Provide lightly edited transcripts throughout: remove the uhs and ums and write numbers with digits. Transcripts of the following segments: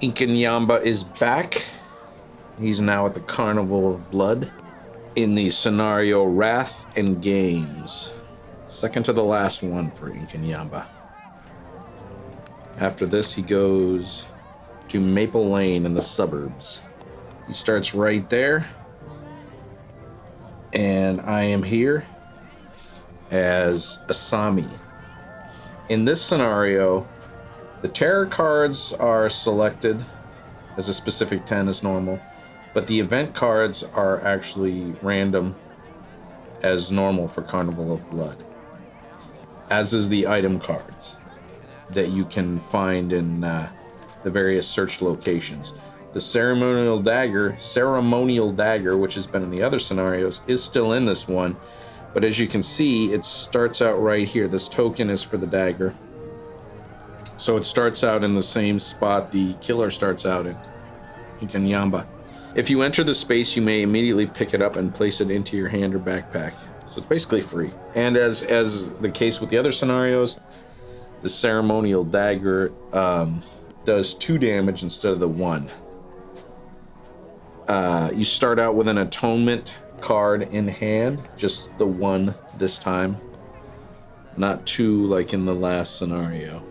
Inkanyamba is back. He's now at the Carnival of Blood in the scenario Wrath and Games. Second to the last one for Inkanyamba. After this, he goes to Maple Lane in the suburbs. He starts right there. And I am here as Asami. In this scenario, the terror cards are selected as a specific 10 as normal, but the event cards are actually random as normal for Carnival of Blood, as is the item cards that you can find in the various search locations. The ceremonial dagger, which has been in the other scenarios, is still in this one, but as you can see, it starts out right here. This token is for the dagger. So it starts out in the same spot the killer starts out in Inkanyamba. If you enter the space, you may immediately pick it up and place it into your hand or backpack. So it's basically free. And as the case with the other scenarios, the ceremonial dagger does 2 damage instead of the 1. You start out with an atonement card in hand, just the 1 this time, not 2 like in the last scenario.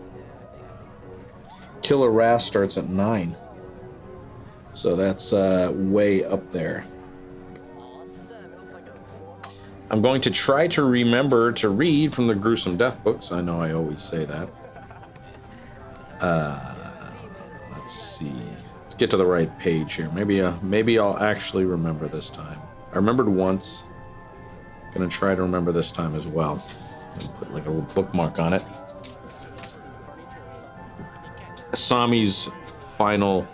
Killer Wrath starts at 9, so that's way up there. I'm going to try to remember to read from the gruesome death books. I know I always say that. Let's see. Let's get to the right page here. Maybe I'll actually remember this time. I remembered once. Gonna try to remember this time as well. Put like a little bookmark on it. Asami's final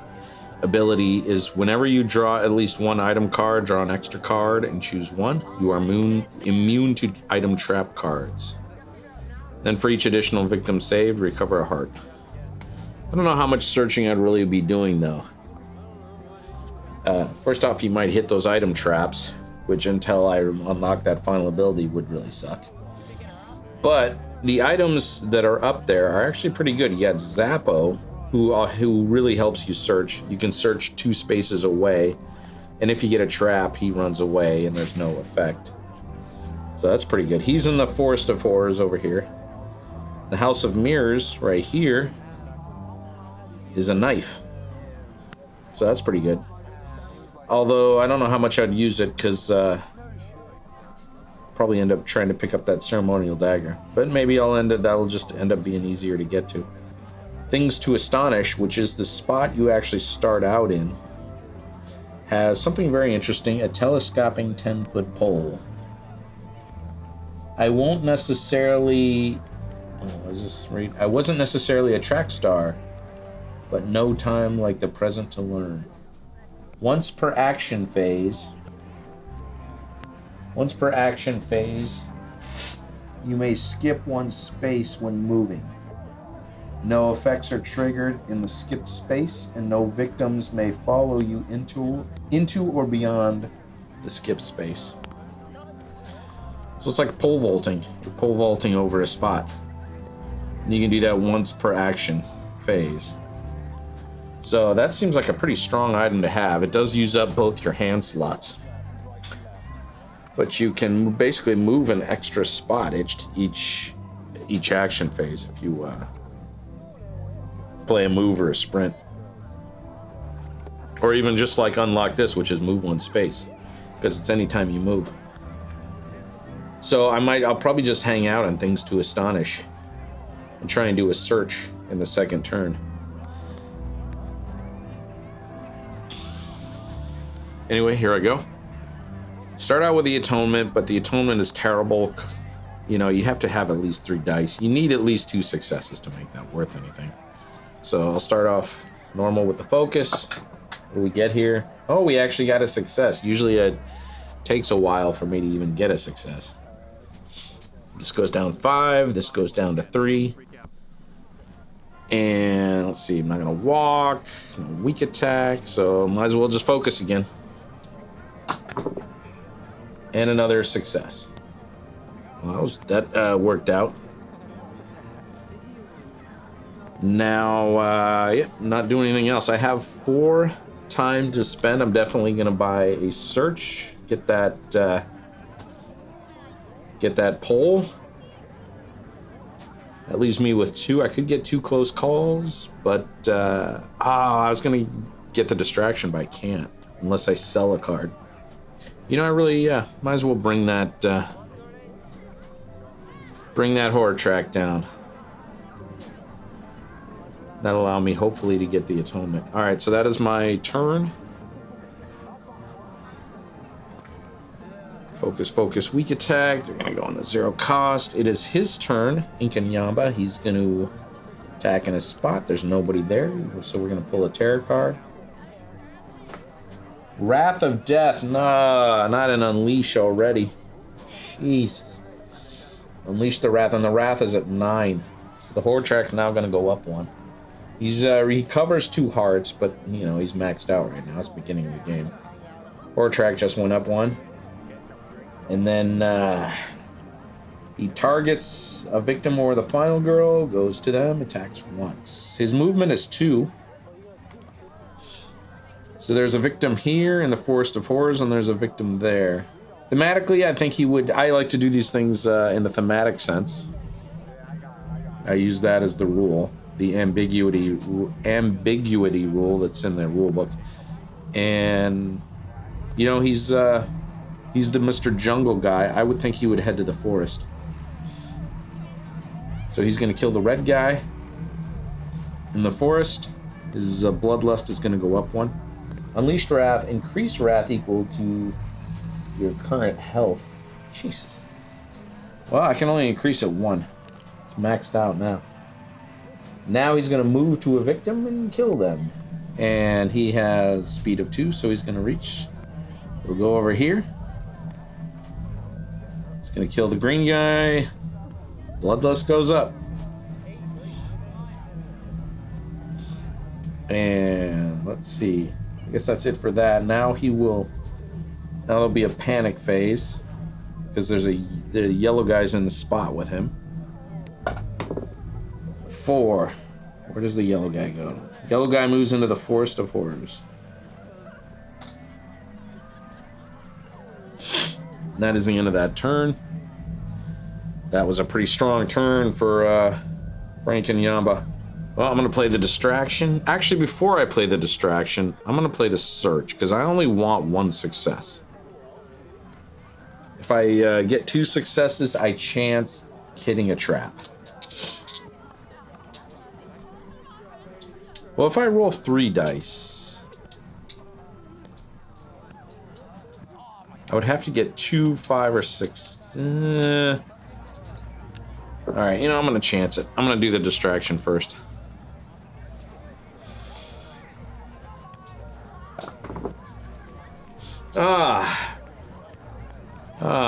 ability is whenever you draw at least 1 item card, draw an extra card and choose 1. You are immune to item trap cards. Then for each additional victim saved, recover a heart. I don't know how much searching I'd really be doing though. First off, you might hit those item traps, which until I unlock that final ability would really suck. But the items that are up there are actually pretty good. You got Zappo, who really helps you search. You can search 2 spaces away, and if you get a trap, he runs away and there's no effect. So that's pretty good. He's in the Forest of Horrors over here. The House of Mirrors right here is a knife. So that's pretty good. Although I don't know how much I'd use it because probably end up trying to pick up that ceremonial dagger. But maybe that'll just end up being easier to get to. Things to Astonish, which is the spot you actually start out in, has something very interesting, a telescoping 10-foot pole. I won't necessarily... I wasn't necessarily a track star, but no time like the present to learn. Once per action phase, you may skip 1 space when moving. No effects are triggered in the skipped space, and no victims may follow you into or beyond the skipped space. So it's like pole vaulting. You're pole vaulting over a spot. And you can do that once per action phase. So that seems like a pretty strong item to have. It does use up both your hand slots. But you can basically move an extra spot each action phase if you play a move or a sprint. Or even just like unlock this, which is move 1 space, because it's anytime you move. So I'll probably just hang out on Things to Astonish and try and do a search in the second turn. Anyway, here I go. Start out with the Atonement, but the Atonement is terrible. You know, you have to have at least 3 dice. You need at least 2 successes to make that worth anything. So I'll start off normal with the Focus. What do we get here? Oh, we actually got a success. Usually it takes a while for me to even get a success. This goes down 5. This goes down to 3. And let's see, I'm not going to walk. Weak attack, so might as well just focus again. And another success. Well, that worked out. Now, yep, not doing anything else. I have 4 time to spend. I'm definitely gonna buy a search. Get that pole. That leaves me with 2. I could get 2 close calls, but I was gonna get the distraction, but I can't unless I sell a card. You know, I really might as well bring that horror track down. That'll allow me hopefully to get the atonement. All right, so that is my turn. Focus, focus, weak attack. They're gonna go on the 0 cost. It is his turn. Inkanyamba. He's gonna attack in his spot. There's nobody there, so we're gonna pull a terror card. Wrath of Death. Nah, not an unleash already. Jesus. Unleash the Wrath, and the Wrath is at 9. So the horror track's now gonna go up 1. He covers 2 hearts, but you know he's maxed out right now. It's the beginning of the game. Horror track just went up 1. And then he targets a victim or the final girl, goes to them, attacks once. His movement is 2. So there's a victim here in the Forest of Horrors, and there's a victim there. Thematically, I think he would... I like to do these things in the thematic sense. I use that as the rule. The ambiguity rule that's in the rule book. And, you know, he's the Mr. Jungle guy. I would think he would head to the forest. So he's going to kill the red guy in the forest. His bloodlust is going to go up 1. Unleashed Wrath, increased Wrath equal to your current health. Jesus. Well, I can only increase it 1. It's maxed out now. Now he's going to move to a victim and kill them. And he has speed of 2, so he's going to reach. He'll go over here. He's going to kill the green guy. Bloodlust goes up. And let's see. I guess that's it for that. Now now there'll be a panic phase because the yellow guy's in the spot with him. 4. Where does the yellow guy go? Yellow guy moves into the Forest of Horrors. And that is the end of that turn. That was a pretty strong turn for Inkanyamba. Well, I'm going to play the distraction. Actually, before I play the distraction, I'm going to play the search, because I only want 1 success. If I get 2 successes, I chance hitting a trap. Well, if I roll 3 dice, I would have to get 2, 5, or 6. Alright, you know, I'm going to chance it. I'm going to do the distraction first.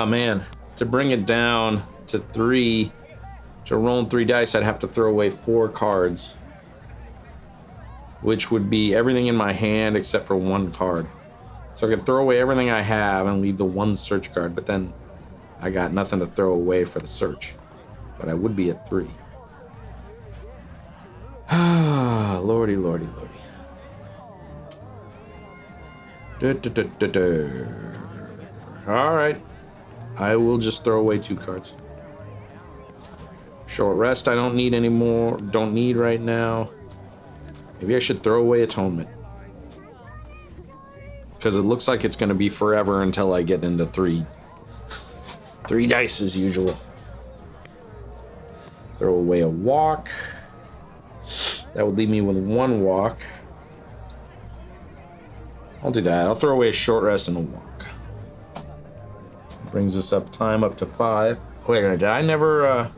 Man. To bring it down to 3, to rolling 3 dice, I'd have to throw away 4 cards. Which would be everything in my hand except for 1 card. So I could throw away everything I have and leave the 1 search card, but then I got nothing to throw away for the search. But I would be at 3. Lordy, lordy, lordy. Alright. I will just throw away 2 cards. Short rest I don't need anymore. Don't need right now. Maybe I should throw away atonement. Because it looks like it's going to be forever until I get into 3. 3 dice as usual. Throw away a walk. That would leave me with 1 walk. I'll do that. I'll throw away a short rest and a walk. Brings us up time up to 5. Wait a minute, did I never...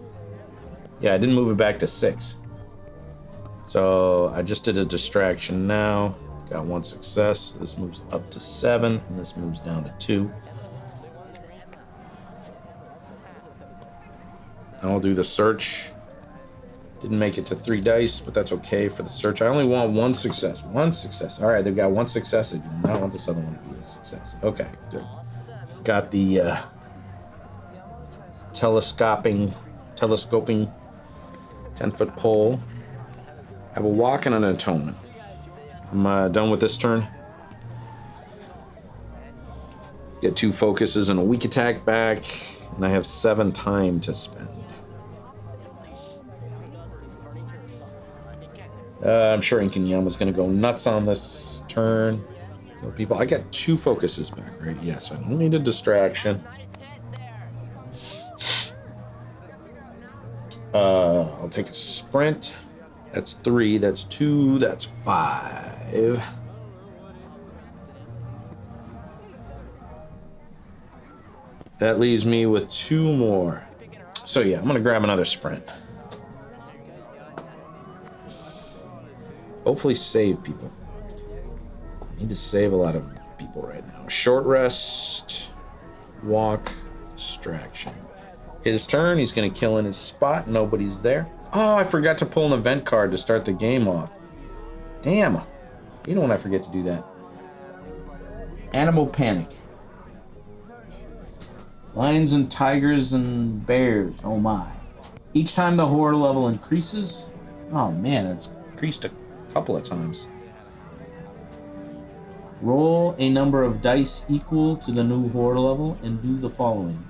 Yeah, I didn't move it back to 6. So I just did a distraction now. Got 1 success. This moves up to 7, and this moves down to 2. I'll do the search. Didn't make it to 3 dice, but that's okay for the search. I only want 1 success. 1 success. All right, they've got 1 success. I do not want this other one to be a success. Okay, good. Got the telescoping 10-foot pole. have a walk and an atonement. I'm done with this turn. Get 2 focuses and a weak attack back, and I have 7 time to spend. I'm sure Inkanyamba is going to go nuts on this turn. People, I got 2 focuses back, right? Yes, I don't need a distraction. I'll take a sprint. That's 3, that's 2, that's 5. That leaves me with 2 more. So yeah, I'm gonna grab another sprint. Hopefully save people. I need to save a lot of people right now. Short rest, walk, distraction. His turn, he's gonna kill in his spot, nobody's there. Oh, I forgot to pull an event card to start the game off. Damn. You know when I forget to do that. Animal Panic. Lions and tigers and bears, oh my. Each time the horror level increases, oh man, it's increased a couple of times. Roll a number of dice equal to the new horror level and do the following.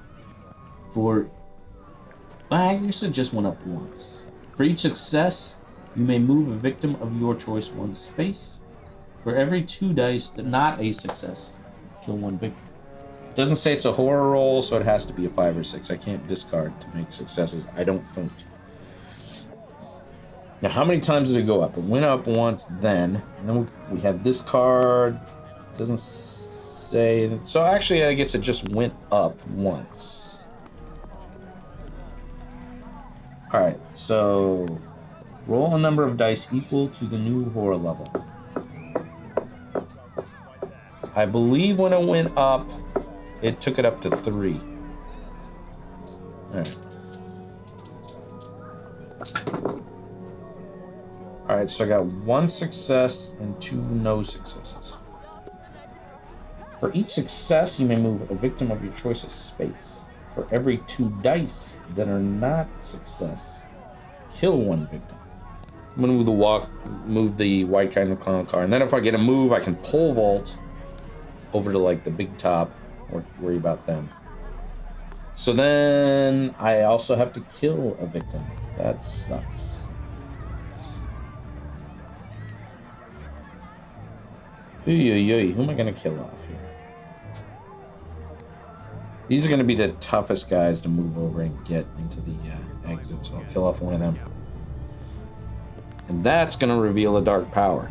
I guess it just went up once. For each success, you may move a victim of your choice 1 space. For every 2 dice that not a success, kill 1 victim. It doesn't say it's a horror roll, so it has to be a 5 or 6. I can't discard to make successes, I don't think. Now, how many times did it go up? It went up once then, and then we had this card. It doesn't say. So actually, I guess it just went up once. All right, so roll a number of dice equal to the new horror level. I believe when it went up, it took it up to 3. All right. All right, so I got 1 success and 2 no successes. For each success, you may move a victim of your choice a space. For every 2 dice that are not success, kill 1 victim. I'm gonna move the white kind of clown car, and then if I get a move, I can pole vault over to like the big top, or worry about them. So then I also have to kill a victim. That sucks. Who am I gonna kill off here? These are gonna be the toughest guys to move over and get into the exit, so I'll kill off one of them. And that's gonna reveal a dark power.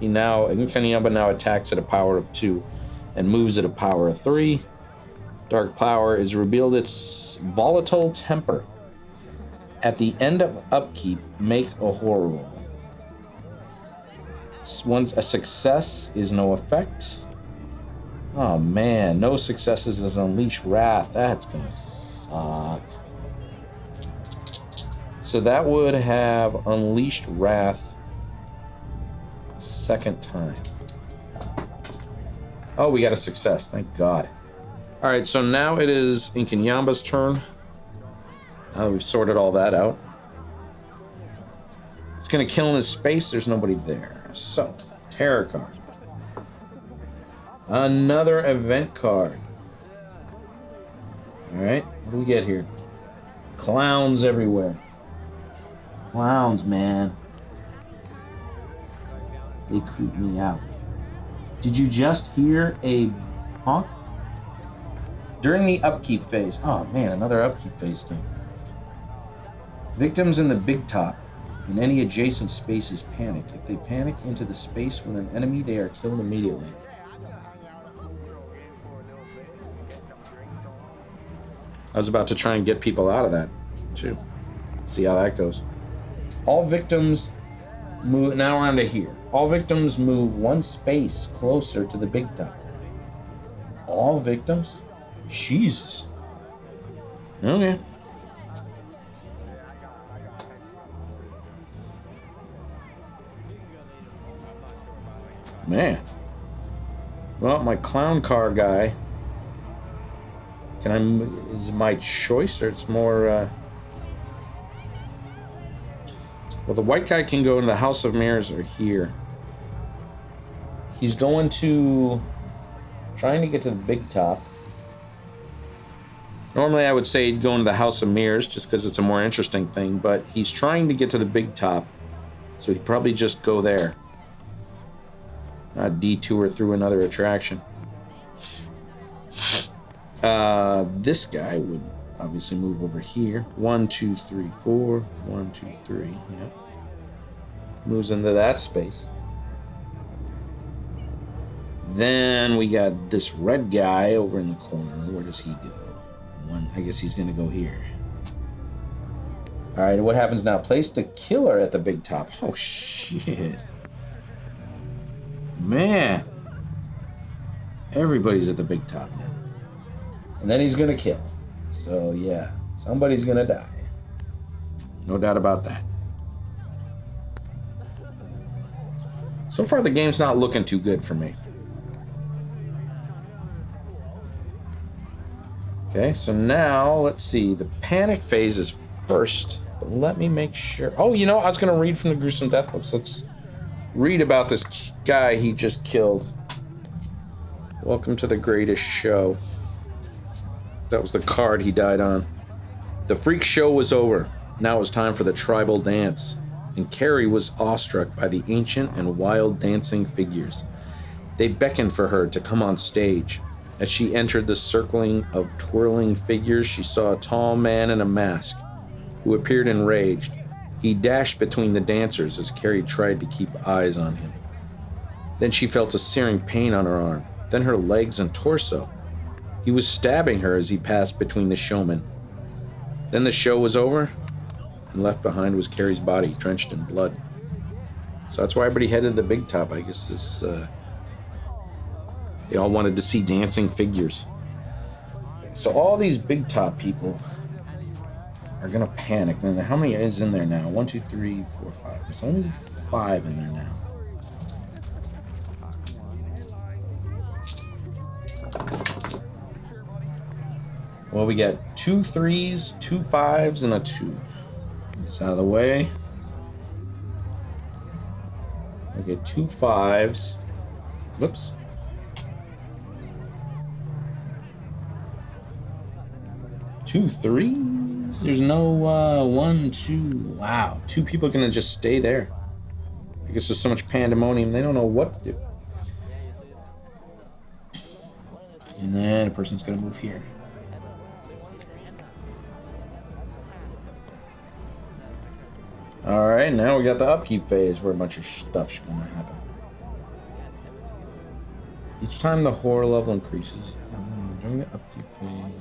Inkanyamba now attacks at a power of 2 and moves at a power of 3. Dark power is revealed its volatile temper. At the end of upkeep, make a horror roll. Once a success is no effect. Oh man, no successes is unleash wrath. That's gonna suck. So that would have unleashed wrath a second time. Oh, we got a success, thank God. All right, so now it is Inkanyamba's turn. Now that we've sorted all that out. It's gonna kill in his space, there's nobody there. So, terror card. Another event card. All right, what do we get here? Clowns everywhere. Clowns, man. They creep me out. Did you just hear a honk? During the upkeep phase. Oh man, another upkeep phase thing. Victims in the big top in any adjacent spaces panic. If they panic into the space with an enemy, they are killed immediately. I was about to try and get people out of that, too. See how that goes. All victims move, now we're on to here. All victims move 1 space closer to the big top. All victims? Jesus. Okay. Man. Well, my clown car guy. Is it my choice or it's more, Well, the white guy can go into the House of Mirrors or here. He's going to... trying to get to the big top. Normally I would say he'd go into the House of Mirrors just because it's a more interesting thing, but he's trying to get to the big top, so he'd probably just go there. Not detour through another attraction. This guy would obviously move over here. 1, 2, 3, 4. 1, 2, 3. Yep. Moves into that space. Then we got this red guy over in the corner. Where does he go? I guess he's gonna go here. All right, what happens now? Place the killer at the big top. Oh shit, man! Everybody's at the big top now, and then he's gonna kill. So yeah, somebody's gonna die. No doubt about that. So far, the game's not looking too good for me. Okay, so now, let's see. The panic phase is first, but let me make sure. Oh, you know, I was going to read from the gruesome death books. Let's read about this guy he just killed. Welcome to the greatest show. That was the card he died on. The freak show was over. Now it was time for the tribal dance. And Carrie was awestruck by the ancient and wild dancing figures. They beckoned for her to come on stage. As she entered the circling of twirling figures, she saw a tall man in a mask, who appeared enraged. He dashed between the dancers as Carrie tried to keep eyes on him. Then she felt a searing pain on her arm, then her legs and torso. He was stabbing her as he passed between the showmen. Then the show was over, and left behind was Carrie's body, drenched in blood. So that's why everybody headed to the big top, I guess this... They all wanted to see dancing figures. So all these big top people are gonna panic. And how many is in there now? 1, 2, 3, 4, 5. There's only 5 in there now. Well, we got 2 3s, 2 5s, and a 2. It's out of the way. Okay, 2 5s. Whoops. Two 3s? There's no 1, 2. Wow, 2 people are gonna just stay there. I guess there's so much pandemonium, they don't know what to do. And then a person's gonna move here. Alright, now we got the upkeep phase where a bunch of stuff's gonna happen. Each time the horror level increases, during the upkeep phase.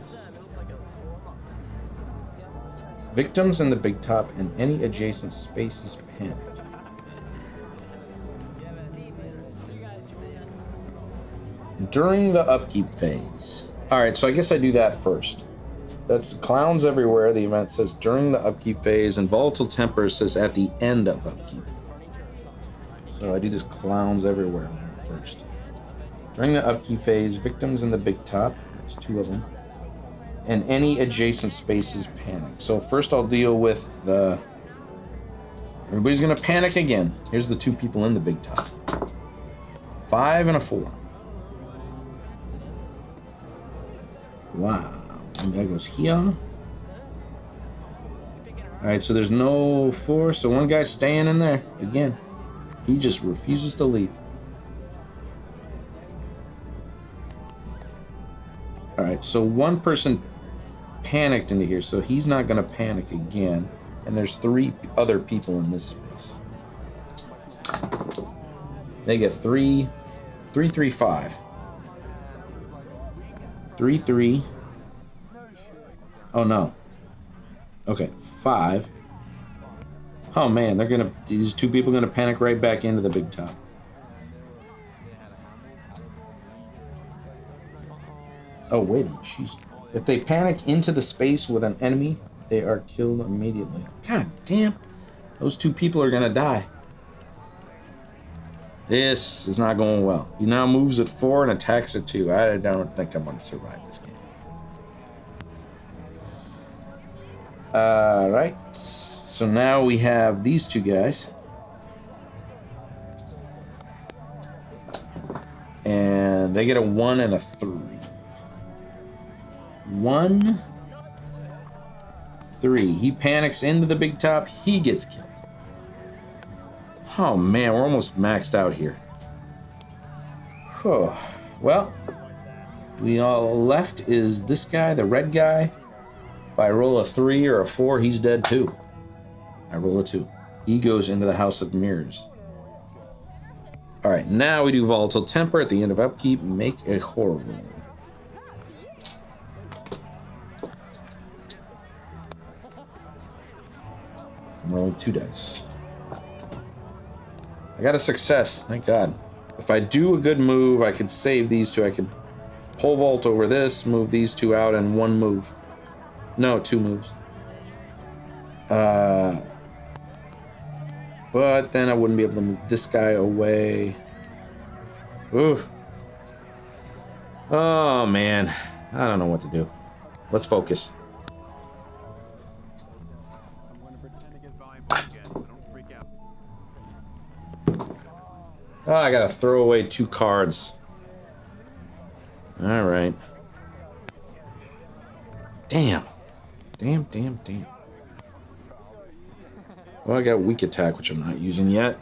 Victims in the big top and any adjacent spaces panic. During the upkeep phase. Alright, so I guess I do that first. That's clowns everywhere. The event says during the upkeep phase, and volatile temper says at the end of upkeep. So I do this clowns everywhere first. During the upkeep phase, victims in the big top, that's 2 of them, and any adjacent spaces panic. So first I'll deal with the... Everybody's gonna panic again. Here's the 2 people in the big top. 5 and a 4. Wow. And that goes here. Alright, so there's no 4, so one guy's staying in there. Again. He just refuses to leave. Alright, so one person panicked into here, so he's not gonna panic again. And there's 3 other people in this space. They get 3, 3, 3, 5. 3, 3. Oh no. Okay, 5. Oh man, these 2 people are gonna panic right back into the big top. Oh wait a minute, if they panic into the space with an enemy, they are killed immediately. God damn, those 2 people are gonna die. This is not going well. He now moves at 4 and attacks at 2. I don't think I'm gonna survive this game. Right. So now we have these two guys. And they get a 1 and a 3. 1, 3. He panics into the big top. He gets killed. Oh man, we're almost maxed out here. Oh, well, we all left is this guy, the red guy. If I roll a 3 or a 4, he's dead too. I roll a 2. He goes into the House of Mirrors. All right, now we do Volatile Temper at the end of upkeep. Make a horror roll. I'm rolling 2 dice. I got a success, thank God. If I do a good move, I could save these two. I could pole vault over this, move these two out in 1 move. No, 2 moves. But then I wouldn't be able to move this guy away. Oof. Oh, man. I don't know what to do. Let's focus. Oh, I gotta throw away 2 cards. All right. Damn. Damn. Well, I got weak attack, which I'm not using yet.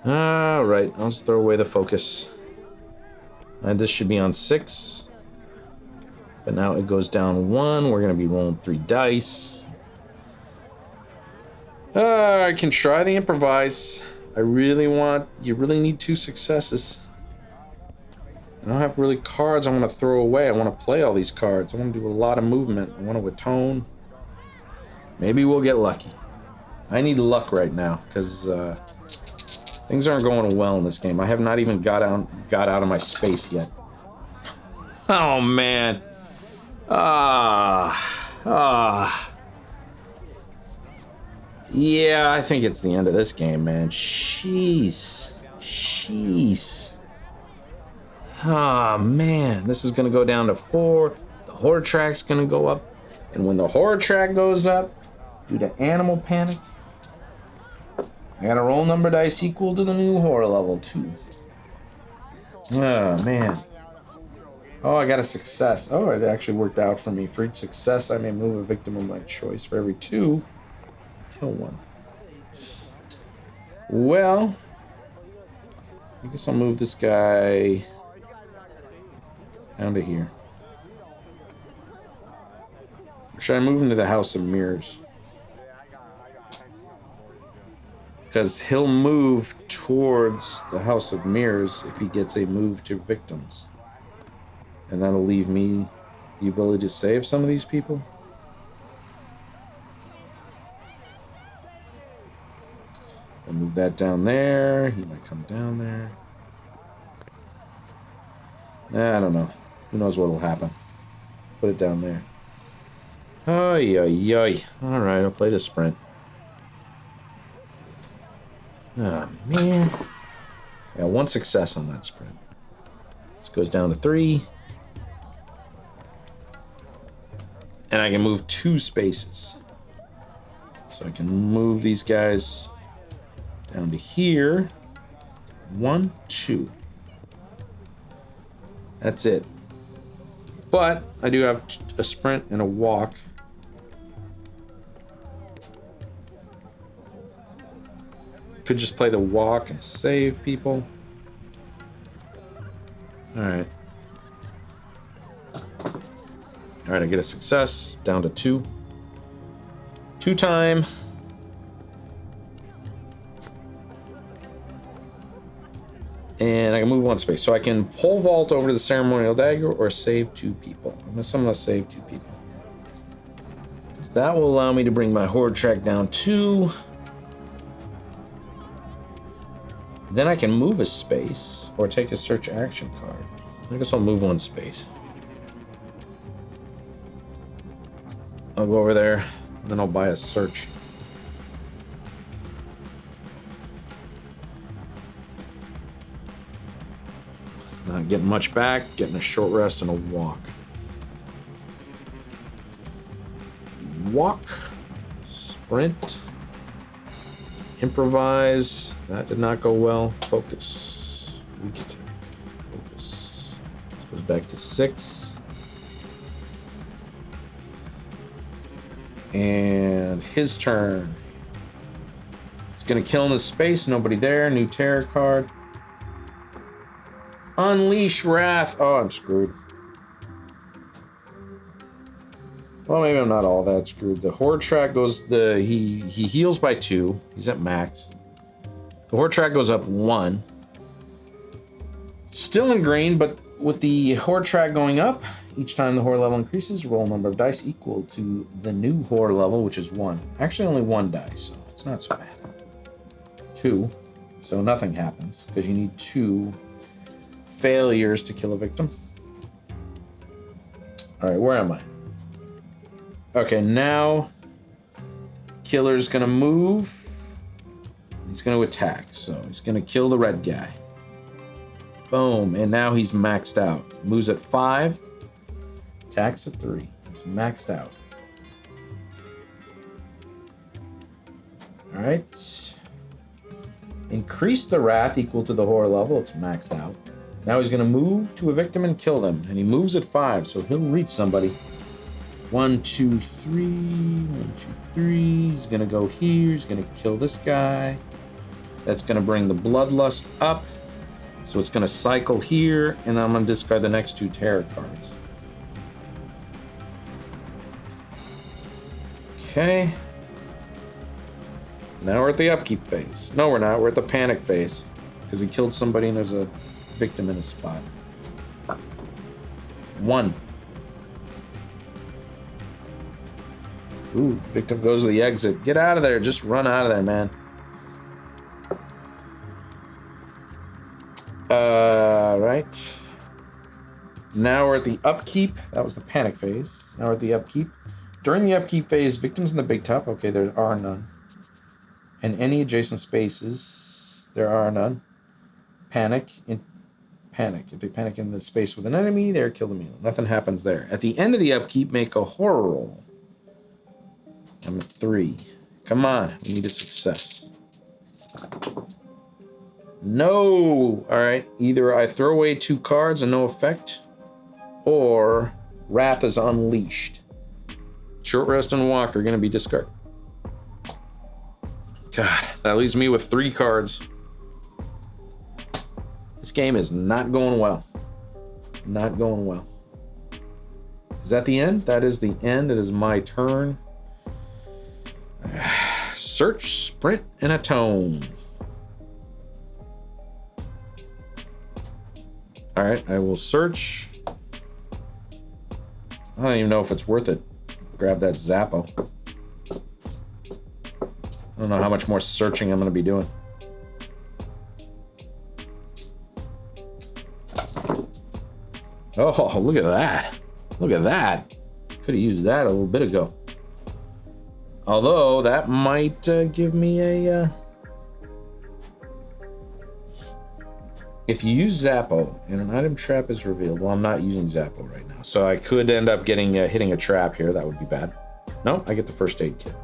All right, I'll just throw away the focus. And this should be on 6. But now it goes down 1. We're gonna be rolling 3 dice. I can try the improvise. You really need 2 successes. I don't have really cards I want to throw away. I want to play all these cards. I want to do a lot of movement. I want to atone. Maybe we'll get lucky. I need luck right now because things aren't going well in this game. I have not even got out of my space yet. Oh man. Yeah, I think it's the end of this game, man. Jeez. Ah, man. This is gonna go down to 4. The horror track's gonna go up. And when the horror track goes up, due to animal panic, I gotta roll number dice equal to the new horror level, too. Oh, man. Oh, I got a success. Oh, it actually worked out for me. For each success, I may move a victim of my choice. For every 2, kill 1. Well, I guess I'll move this guy down to here. Or should I move him to the House of Mirrors? Because he'll move towards the House of Mirrors if he gets a move to victims. And that'll leave me the ability to save some of these people. I'll move that down there. He might come down there. I don't know. Who knows what'll happen. Put it down there. Ay. Alright, I'll play the sprint. Oh, man. I got 1 success on that sprint. This goes down to 3. And I can move 2 spaces. So I can move these guys down to here. 1, 2. That's it. But I do have a sprint and a walk. Could just play the walk and save people. Alright. Alright, I get a success. Down to 2. 2 time. And I can move 1 space. So I can pole vault over to the ceremonial dagger or save 2 people. I'm gonna save 2 people. So that will allow me to bring my horde track down 2. Then I can move a space or take a search action card. I guess I'll move 1 space. I'll go over there, and then I'll buy a search. Not getting much back, getting a short rest and a walk. Walk. sprint. Improvise. That did not go well. Focus. Weak attack. Focus. This goes back to 6. And his turn. He's gonna kill in the space. Nobody there. New terror card. Unleash Wrath. Oh, I'm screwed. Well, maybe I'm not all that screwed. The Horde track goes he heals by 2. He's at max. The Horde track goes up 1. Still in green, but with the Horde track going up, each time the Horde level increases, roll number of dice equal to the new Horde level, which is 1. Actually, only 1 dice, so it's not so bad. 2, so nothing happens because you need 2 failures to kill a victim. All right, where am I? Okay, now killer's gonna move. He's gonna attack, so he's gonna kill the red guy. Boom, and now he's maxed out. Moves at 5, attacks at 3. He's maxed out. All right. Increase the wrath equal to the horror level. It's maxed out. Now he's gonna move to a victim and kill them, and he moves at 5, so he'll reach somebody. 1, 2, 3. 1, 2, 3. He's gonna go here. He's gonna kill this guy. That's gonna bring the bloodlust up. So it's gonna cycle here, and I'm gonna discard the next 2 terror cards. Okay. Now we're at the upkeep phase. No, we're not. We're at the panic phase because he killed somebody and there's a victim in his spot. 1. Ooh, victim goes to the exit. Get out of there. Just run out of there, man. Right. Now we're at the upkeep. That was the panic phase. Now we're at the upkeep. During the upkeep phase, victims in the big top. Okay, there are none. And any adjacent spaces, there are none. Panic. If they panic in the space with an enemy, they're killed immediately. Nothing happens there. At the end of the upkeep, make a horror roll. I'm at 3. Come on, we need a success. No! Alright, either I throw away 2 cards and no effect, or Wrath is unleashed. Short rest and walk are going to be discarded. God, that leaves me with 3 cards. This game is not going well. Not going well. Is that the end? That is the end. It is my turn. Search, sprint, and atone. All right, I will search. I don't even know if it's worth it. Grab that Zappo. I don't know how much more searching I'm going to be doing. Oh, look at that. Look at that. Could have used that a little bit ago. Although, that might give me a... If you use Zappo and an item trap is revealed... Well, I'm not using Zappo right now. So I could end up getting hitting a trap here. That would be bad. No, I get the first aid kit.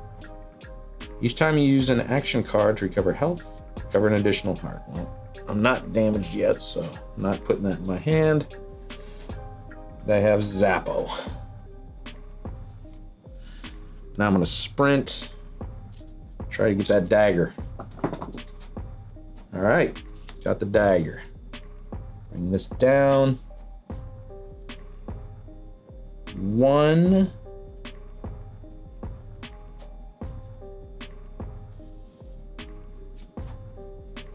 Each time you use an action card to recover health, recover an additional heart. Well, I'm not damaged yet, so I'm not putting that in my hand. I have Zappo. Now I'm going to sprint. Try to get that dagger. All right. Got the dagger. Bring this down. 1.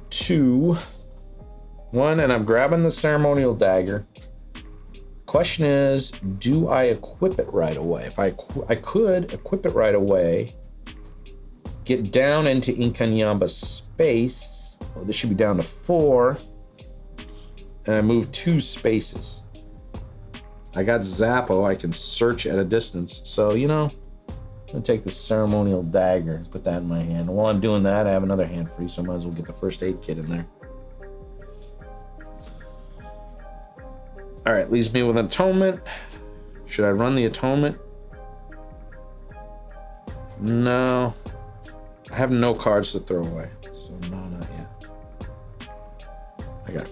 2. 1, and I'm grabbing the ceremonial dagger. Question is, do I equip it right away? If I could equip it right away, get down into Inkanyamba space. Well, this should be down to 4, and I move 2 spaces. I got Zappo. I can search at a distance. So, you know, I'm gonna take the ceremonial dagger and put that in my hand. And while I'm doing that, I have another hand free, so I might as well get the first aid kit in there. All right, leaves me with an atonement. Should I run the atonement? No. I have no cards to throw away, so no, not yet. I got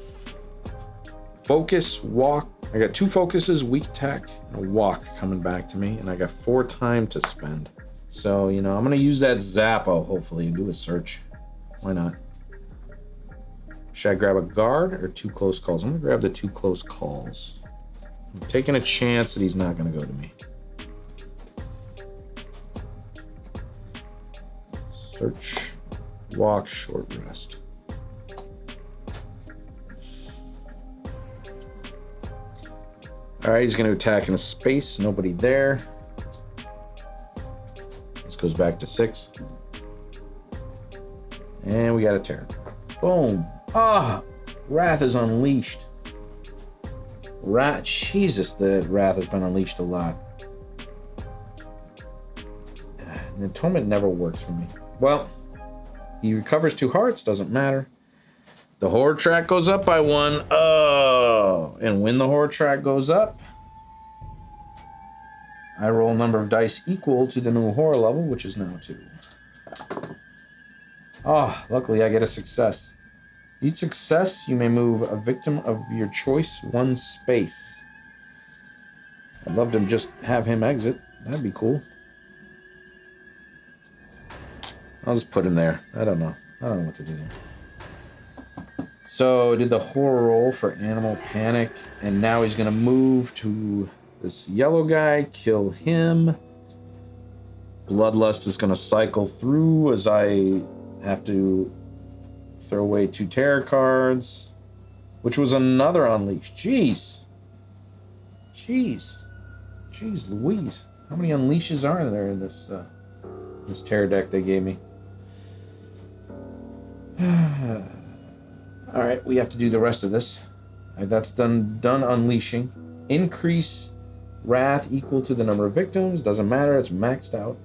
focus, walk. I got 2 focuses, weak attack, and a walk coming back to me, and I got 4 time to spend. So, you know, I'm gonna use that Zappo, hopefully, and do a search. Why not? Should I grab a guard or 2 close calls? I'm gonna grab the 2 close calls. I'm taking a chance that he's not gonna go to me. Search, walk, short rest. All right, he's going to attack in a space. Nobody there. This goes back to 6. And we got a terror. Boom. Ah, Wrath is unleashed. Jesus, the Wrath has been unleashed a lot. The atonement never works for me. Well, he recovers 2 hearts, doesn't matter. The horror track goes up by 1. Oh, and when the horror track goes up, I roll a number of dice equal to the new horror level, which is now 2. Oh, luckily I get a success. Each success, you may move a victim of your choice 1 space. I'd love to just have him exit. That'd be cool. I'll just put him there. I don't know what to do there. So, did the horror roll for Animal Panic, and now he's going to move to this yellow guy, kill him. Bloodlust is going to cycle through as I have to throw away 2 terror cards, which was another unleash. Jeez Louise. How many unleashes are there in this terror deck they gave me? All right, we have to do the rest of this. That's done unleashing. Increase wrath equal to the number of victims. Doesn't matter, it's maxed out.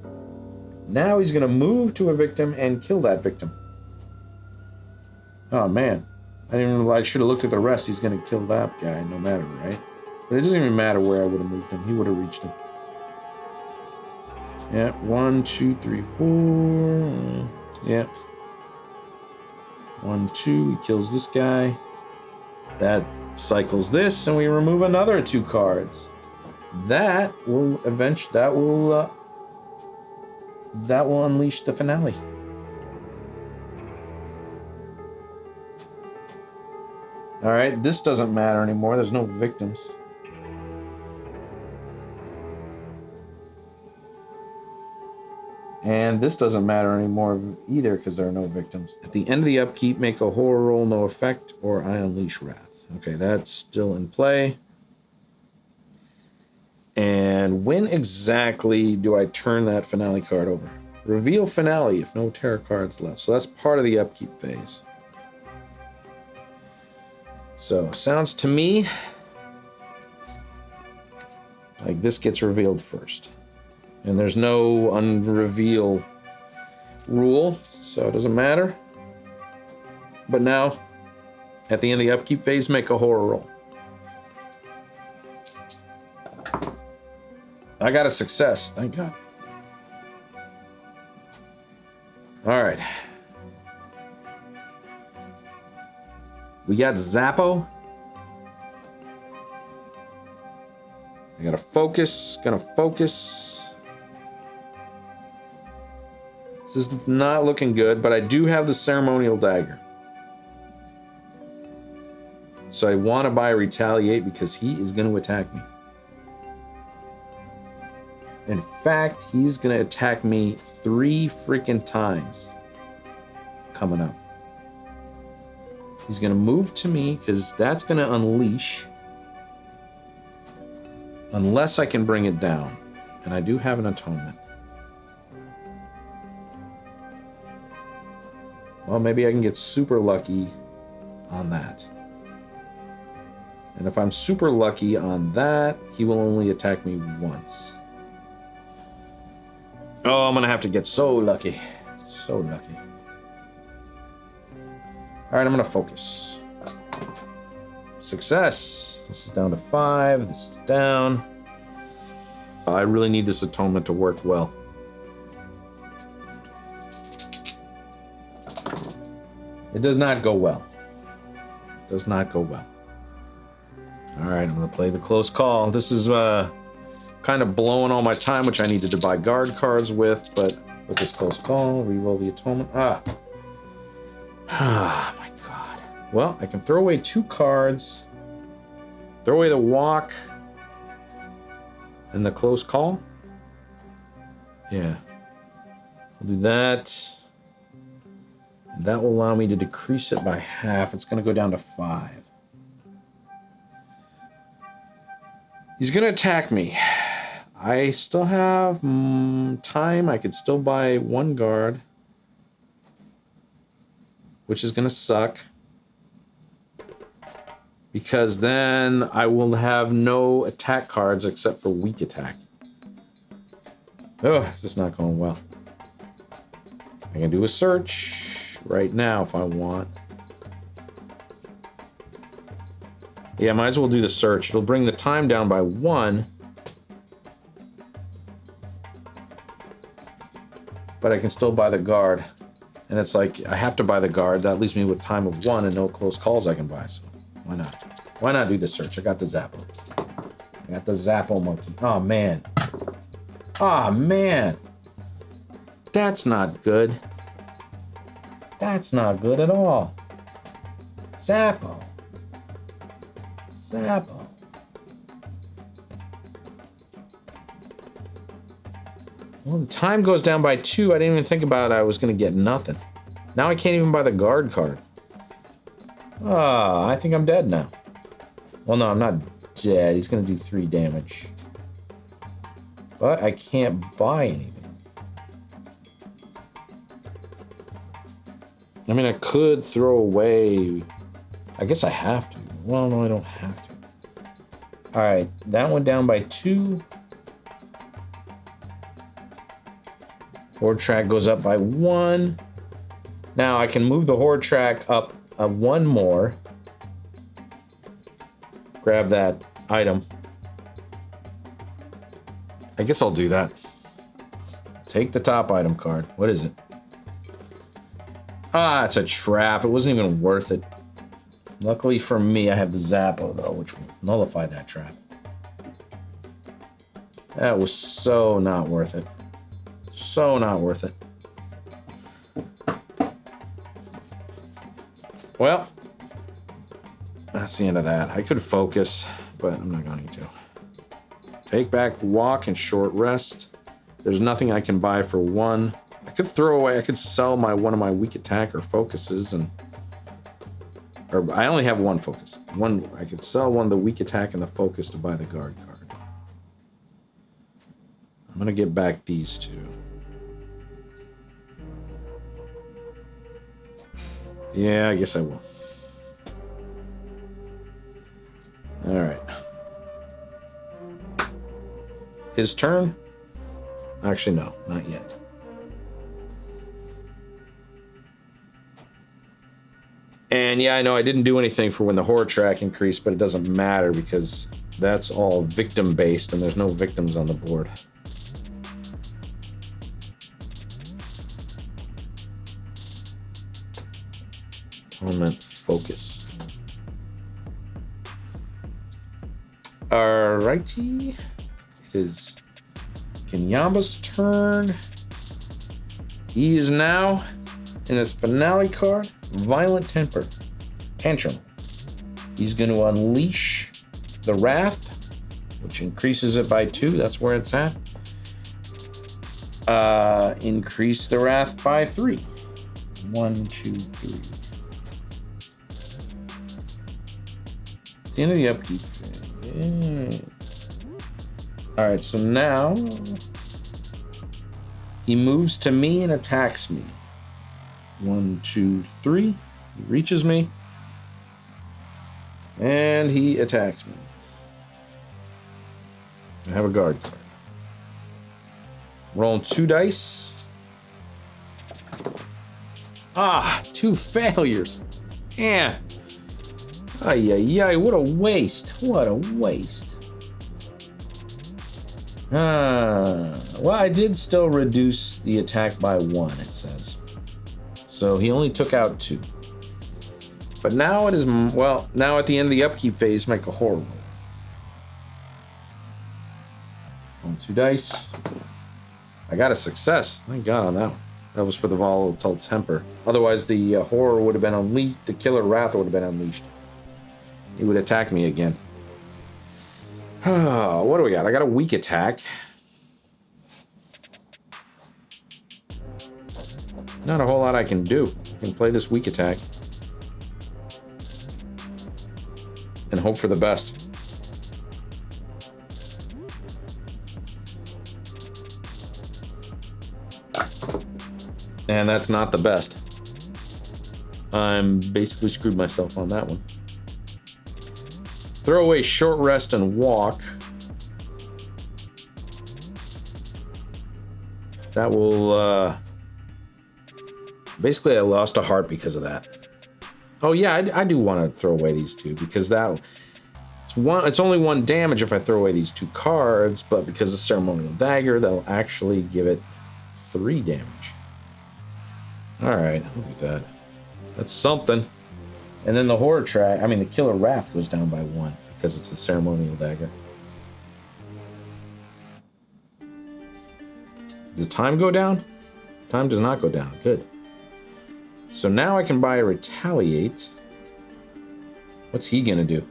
Now he's gonna move to a victim and kill that victim. Oh man, I should have looked at the rest. He's gonna kill that guy no matter, right? But it doesn't even matter where I would have moved him. He would have reached him. Yeah, 1, 2, 3, 4. Yeah. 1, 2, he kills this guy. That cycles this, and we remove another 2 cards. That will unleash the finale. All right, this doesn't matter anymore. There's no victims. And this doesn't matter anymore either because there are no victims. At the end of the upkeep, make a horror roll, no effect, or I unleash wrath. Okay, that's still in play. And when exactly do I turn that finale card over? Reveal finale if no terror cards left. So that's part of the upkeep phase. So, sounds to me like this gets revealed first. And there's no unreveal rule, so it doesn't matter. But now, at the end of the upkeep phase, make a horror roll. I got a success, thank God. All right. We got Zappo. I gotta focus, gonna focus. This is not looking good, but I do have the ceremonial dagger. So I want to buy Retaliate because he is going to attack me. In fact, he's going to attack me 3 freaking times coming up. He's going to move to me because that's going to unleash. Unless I can bring it down. And I do have an atonement. Well, maybe I can get super lucky on that. And if I'm super lucky on that, he will only attack me once. Oh, I'm gonna have to get so lucky. So lucky. All right, I'm gonna focus. Success. This is down to 5. This is down. I really need this atonement to work well. It does not go well. It does not go well. All right, I'm gonna play the close call. This is kind of blowing all my time, which I needed to buy guard cards with, but with this close call, reroll the atonement. Ah, my God. Well, I can throw away 2 cards, throw away the walk, and the close call. Yeah, I'll do that. That will allow me to decrease it by half. It's going to go down to 5. He's going to attack me. I still have time. I could still buy 1 guard, which is going to suck. Because then I will have no attack cards except for weak attack. Oh, it's just not going well. I can do a search right now if I want. Yeah, might as well do the search. It'll bring the time down by 1. But I can still buy the guard. And it's like, I have to buy the guard. That leaves me with time of 1 and no close calls I can buy. So why not? Why not do the search? I got the Zappo. I got the Zappo monkey. Oh, man. Oh, man. That's not good. That's not good at all. Zappo. Zappo. Well, the time goes down by 2. I didn't even think about it. I was going to get nothing. Now I can't even buy the guard card. Ah, I think I'm dead now. Well, no, I'm not dead. He's going to do 3 damage. But I can't buy anything. I mean, I could throw away... I guess I have to. Well, no, I don't have to. Alright, that went down by 2. Horde track goes up by 1. Now I can move the horde track up 1 more. Grab that item. I guess I'll do that. Take the top item card. What is it? Ah, it's a trap. It wasn't even worth it. Luckily for me, I have the Zappo, though, which will nullify that trap. That was so not worth it. So not worth it. Well, that's the end of that. I could focus, but I'm not going to. Take back, walk, and short rest. There's nothing I can buy for 1. I could throw away, I could sell one of my weak attack or focuses, and or I only have 1 focus. I could sell one of the weak attack and the focus to buy the guard card. I'm gonna get back these 2. Yeah, I guess I will. All right. His turn? Actually, no, not yet. And yeah, I know I didn't do anything for when the horde track increased, but it doesn't matter because that's all victim based and there's no victims on the board. Atonement focus. Alrighty. It is Inkanyamba's turn. He is now in his finale card, Violent Tantrum. He's going to unleash the Wrath, which increases it by 2. That's where it's at. Increase the Wrath by 3. 1, 2, 3. At the end of the upkeep. All right, so now he moves to me and attacks me. 1, 2, 3. He reaches me. And he attacks me. I have a guard card. Rolling 2 dice. Ah, 2 failures. Yeah. Ay, ay, ay, what a waste. What a waste. Well, I did still reduce the attack by 1, it says. So he only took out 2. But now it is, well, now at the end of the upkeep phase, make a horror roll. 1, 2 dice. I got a success. Thank God on that one. That was for the volatile temper. Otherwise, the horror would have been unleashed. The killer wrath would have been unleashed. He would attack me again. What do we got? I got a weak attack. Not a whole lot I can do. I can play this weak attack. And hope for the best. And that's not the best. I'm basically screwed myself on that one. Throw away short rest and walk. That will, basically I lost a heart because of that. Oh yeah, I do want to throw away these two because it's only 1 damage if I throw away these 2 cards, but because of Ceremonial Dagger, they'll actually give it 3 damage. Alright, look at that. That's something. And then the the Killer Wrath goes down by 1 because it's the Ceremonial Dagger. Does time go down? Time does not go down. Good. So now I can buy a Retaliate. What's he gonna do?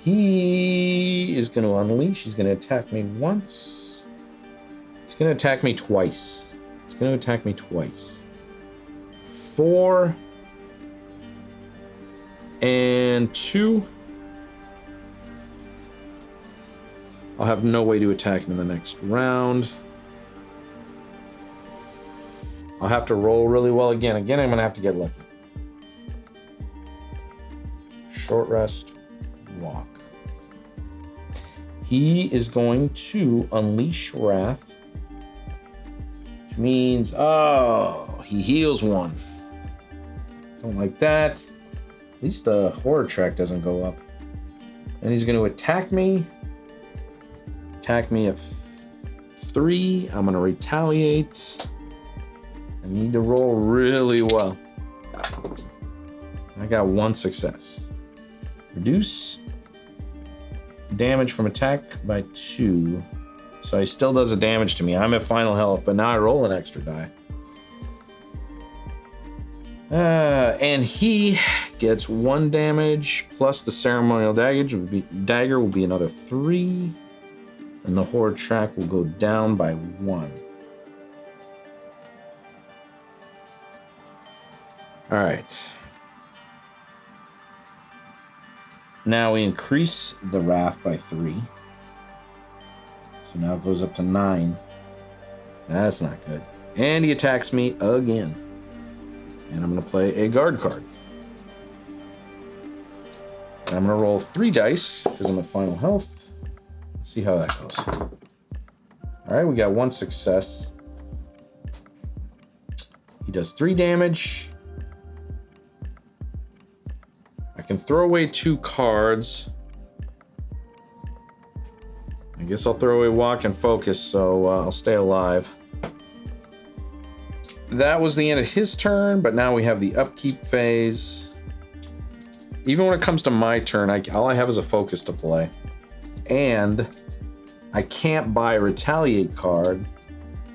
He is gonna unleash. He's gonna attack me once. He's gonna attack me twice. He's gonna attack me twice. 4 and 2. I'll have no way to attack him in the next round. I'll have to roll really well again. Again, I'm gonna have to get lucky. Short rest, walk. He is going to unleash Wrath, which means, oh, he heals 1. Don't like that. At least the horror track doesn't go up. And he's going to attack me. Attack me at 3. I'm going to retaliate. I need to roll really well. I got 1 success. Reduce damage from attack by 2. So he still does the damage to me. I'm at final health, but now I roll an extra die. And he gets 1 damage plus the Ceremonial Dagger will be another 3. And the horror track will go down by 1. All right. Now we increase the Wrath by 3. So now it goes up to 9. That's not good. And he attacks me again. And I'm going to play a guard card. And I'm going to roll 3 dice because I'm at final health. Let's see how that goes. All right, we got 1 success. He does 3 damage. I can throw away 2 cards. I guess I'll throw away walk and focus, so I'll stay alive. That was the end of his turn, but now we have the upkeep phase. Even when it comes to my turn, all I have is a focus to play. And I can't buy a retaliate card.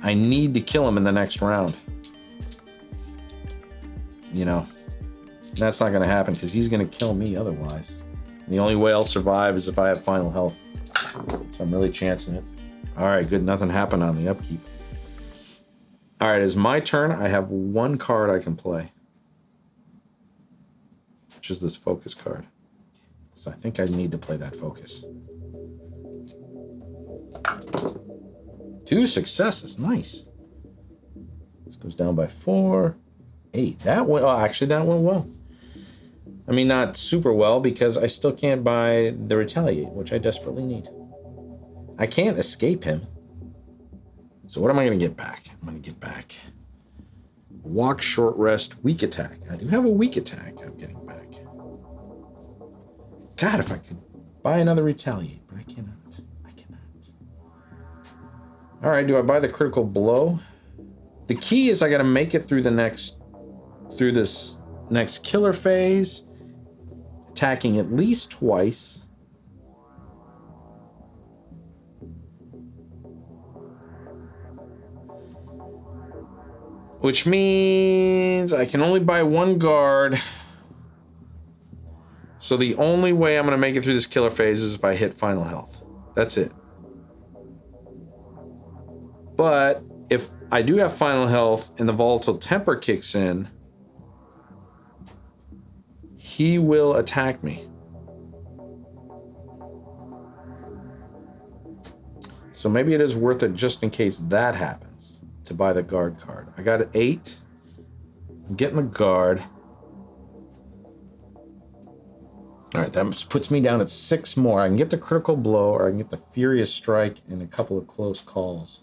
I need to kill him in the next round. You know, that's not going to happen because he's going to kill me otherwise. And the only way I'll survive is if I have final health. So I'm really chancing it. All right, good. Nothing happened on the upkeep. All right, it's my turn. I have 1 card I can play, which is this focus card. So I think I need to play that focus. 2 successes. Nice. This goes down by 4. 8. That went, actually, that went well. I mean, not super well because I still can't buy the retaliate, which I desperately need. I can't escape him. So what am I going to get back? I'm going to get back walk, short rest, weak attack. I do have a weak attack I'm getting back. God, if I could buy another retaliate, but I cannot. I cannot. All right, do I buy the critical blow? The key is I got to make it through this next killer phase, attacking at least twice. Which means I can only buy one guard. So the only way I'm going to make it through this killer phase is if I hit final health. That's it. But if I do have final health and the volatile temper kicks in, he will attack me. So maybe it is worth it just in case that happens to buy the guard card. I got an 8. I'm getting the guard. All right, that puts me down at 6 more. I can get the critical blow or I can get the furious strike and a couple of close calls.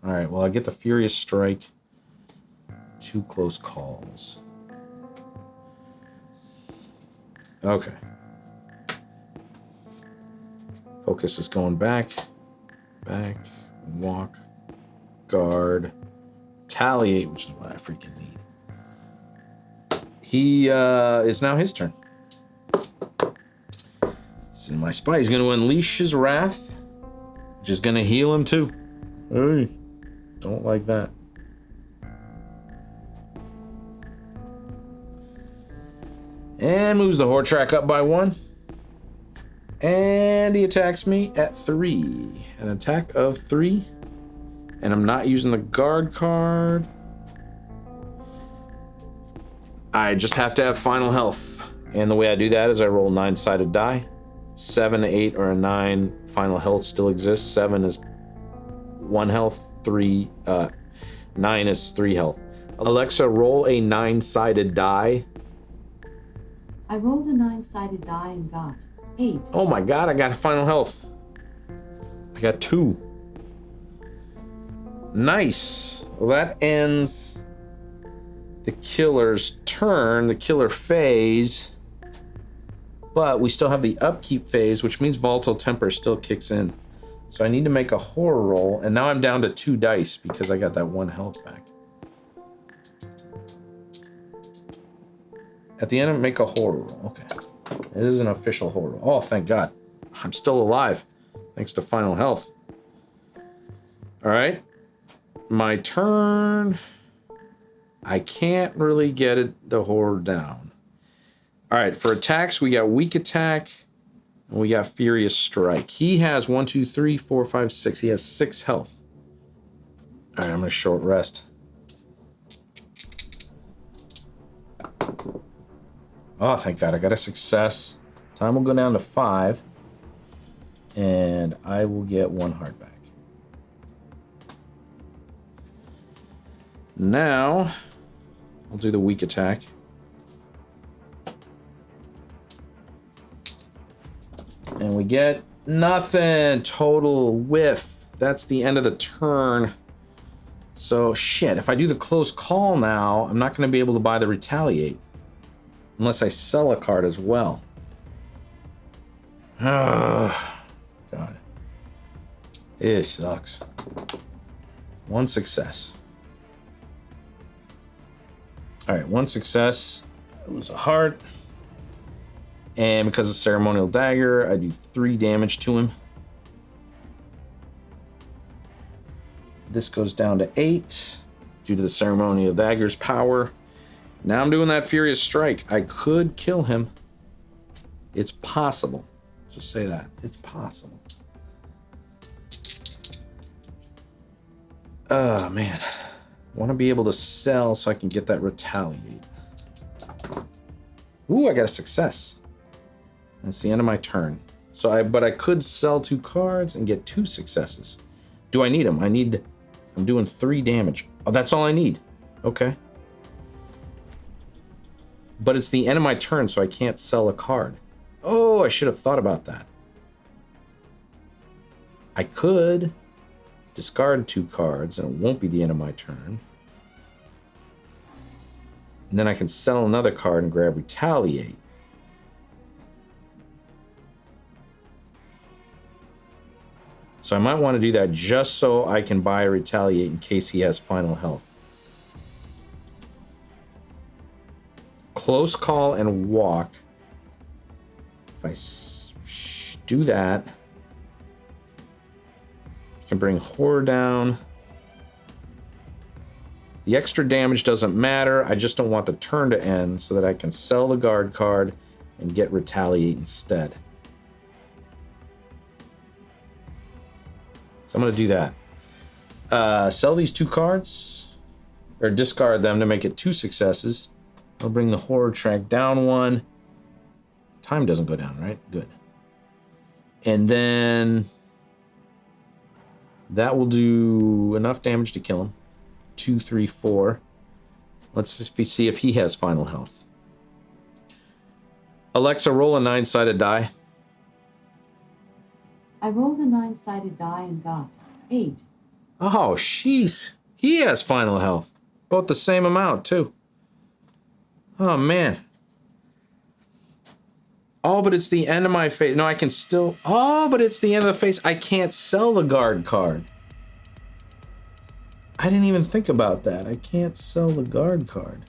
All right, well, I get the furious strike. 2 close calls. Okay. Focus is going back. Back. Walk. Guard. Retaliate, which is what I freaking need. He is now his turn. So my spy is going to unleash his wrath, which is going to heal him too. Hey, don't like that. And moves the Horde track up by 1. And he attacks me at 3. An attack of 3. And I'm not using the guard card. I just have to have final health. And the way I do that is I roll 9-sided die. 7, 8, or a 9 final health still exists. 7 is 1 health. 9 is 3 health. Alexa, roll a 9-sided die. I rolled a 9-sided die and got 8. Oh my god, I got final health. I got 2. Nice. Well, that ends the killer's turn, the killer phase. But we still have the upkeep phase, which means volatile temper still kicks in. So I need to make a horror roll, and now I'm down to 2 dice because I got that 1 health back. At the end, make a horror roll. Okay. It is an official horror roll. Oh, thank God. I'm still alive, thanks to final health. All right. My turn. I can't really get the horror down. All right, for attacks, we got weak attack, and we got furious strike. He has 1, 2, 3, 4, 5, 6. He has 6 health. All right, I'm gonna short rest. Oh, thank God, I got a success. Time will go down to 5, and I will get 1 heart back. Now, I'll do the weak attack. And we get nothing. Total whiff. That's the end of the turn. So, shit, if I do the close call now, I'm not going to be able to buy the retaliate. Unless I sell a card as well. Oh, God. It sucks. 1 success. All right, 1 success. I lose a heart. And because of ceremonial dagger, I do 3 damage to him. This goes down to 8 due to the ceremonial dagger's power. Now I'm doing that furious strike. I could kill him. It's possible. Just say that. It's possible. Oh, man. I want to be able to sell so I can get that retaliate. Ooh, I got a success. That's the end of my turn. But I could sell 2 cards and get 2 successes. Do I need them? I'm doing 3 damage. Oh, that's all I need. Okay. But it's the end of my turn, so I can't sell a card. Oh, I should have thought about that. I could discard 2 cards, and it won't be the end of my turn. And then I can sell another card and grab retaliate. So I might want to do that just so I can buy a retaliate in case he has final health. close call and walk. If I do that, I can bring horror down. The extra damage doesn't matter. I just don't want the turn to end so that I can sell the guard card and get retaliate instead. So I'm going to do that. Sell these 2 cards, or discard them to make it 2 successes. I'll bring the horror track down 1. Time doesn't go down, right? Good. And then that will do enough damage to kill him. 2, 3, 4. Let's see if he has final health. Alexa, roll a 9-sided die. I rolled a 9-sided die and got 8. Oh, sheesh. He has final health. Both the same amount, too. Oh, man. Oh, but it's the end of my phase. No, I can still... Oh, but it's the end of the phase. I can't sell the guard card. I didn't even think about that. I can't sell the guard card.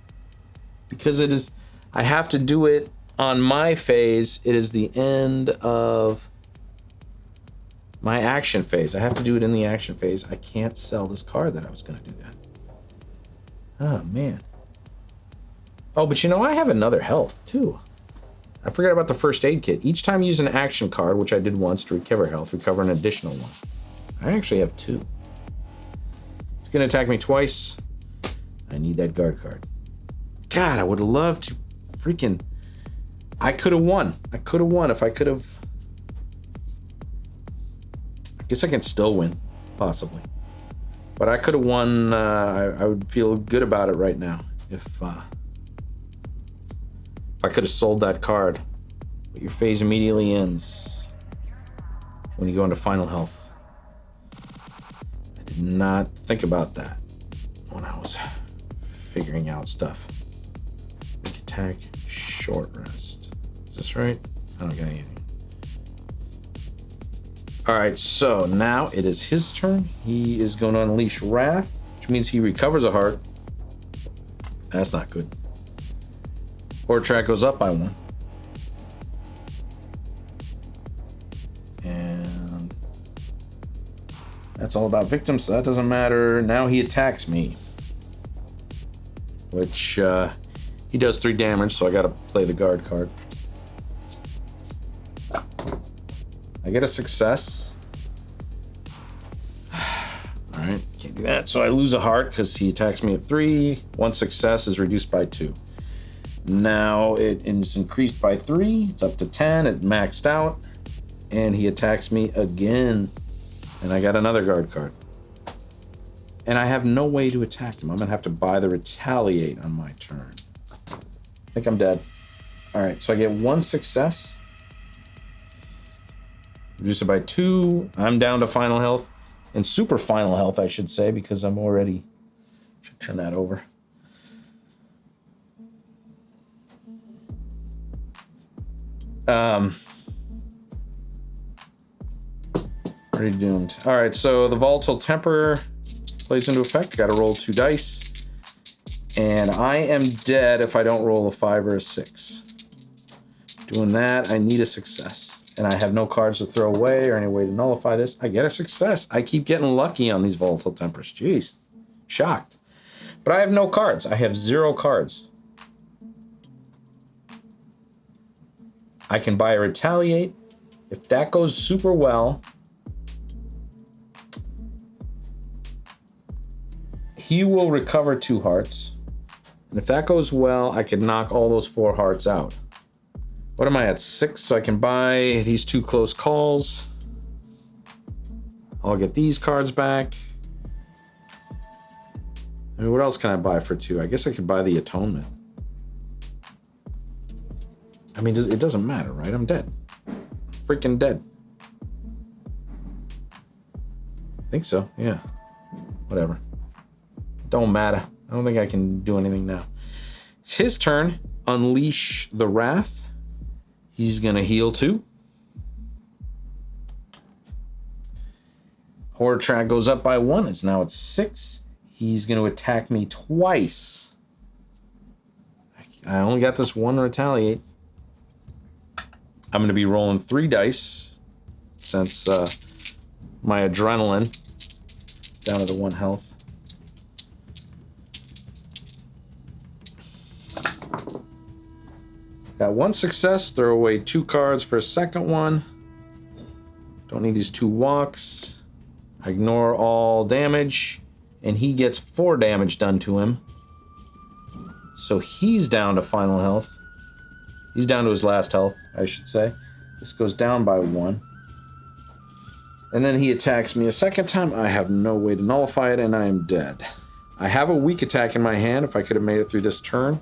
Because it is... I have to do it on my phase. It is the end of my action phase. I have to do it in the action phase. I can't sell this card that I was going to do that. Oh, man. Oh, but you know, I have another health, too. I forgot about the first aid kit. Each time you use an action card, which I did once to recover health, recover an additional 1. I actually have 2. It's going to attack me twice. I need that guard card. God, I would love to freaking... I could have won. I could have won if I could have... I guess I can still win, possibly. But I could have won. I would feel good about it right now if I could have sold that card. But your phase immediately ends when you go into final health. I did not think about that when I was figuring out stuff. Quick attack, short rest. Is this right? I don't get anything. Alright, so now it is his turn. He is going to unleash Wrath, which means he recovers a heart. That's not good. Horror track goes up by 1. And that's all about victims, so that doesn't matter. Now he attacks me. Which, he does 3 damage, so I gotta play the guard card. I get a success. Alright, can't do that. So I lose a heart because he attacks me at 3. 1 success is reduced by 2. Now it is increased by 3. It's up to 10. It maxed out. And he attacks me again. And I got another guard card. And I have no way to attack him. I'm going to have to buy the retaliate on my turn. I think I'm dead. Alright, so I get 1 success. Reduce it by 2. I'm down to final health. And super final health, I should say, because I'm already... Should turn that over. Already doomed. Alright, so the volatile temper plays into effect. Gotta roll 2 dice. And I am dead if I don't roll a 5 or a 6. Doing that, I need a success. And I have no cards to throw away or any way to nullify this. I get a success. I keep getting lucky on these volatile tempers. Jeez. Shocked. But I have no cards. I have 0 cards. I can buy a retaliate. If that goes super well, he will recover 2 hearts. And if that goes well, I can knock all those 4 hearts out. What am I at? 6, so I can buy these 2 close calls. I'll get these cards back. I mean, what else can I buy for 2? I guess I could buy the atonement. I mean, it doesn't matter, right? I'm dead. Freaking dead. I think so, yeah. Whatever. Don't matter. I don't think I can do anything now. It's his turn. Unleash the Wrath. He's going to heal 2. Horror track goes up by 1. It's now at 6. He's going to attack me twice. I only got this one retaliate. I'm going to be rolling 3 dice since my adrenaline down to the 1 health. Got 1 success, throw away 2 cards for a second one. Don't need these 2 walks. Ignore all damage, and he gets 4 damage done to him. So he's down to final health. He's down to his last health, I should say. This goes down by 1. And then he attacks me a second time. I have no way to nullify it, and I am dead. I have a weak attack in my hand if I could have made it through this turn.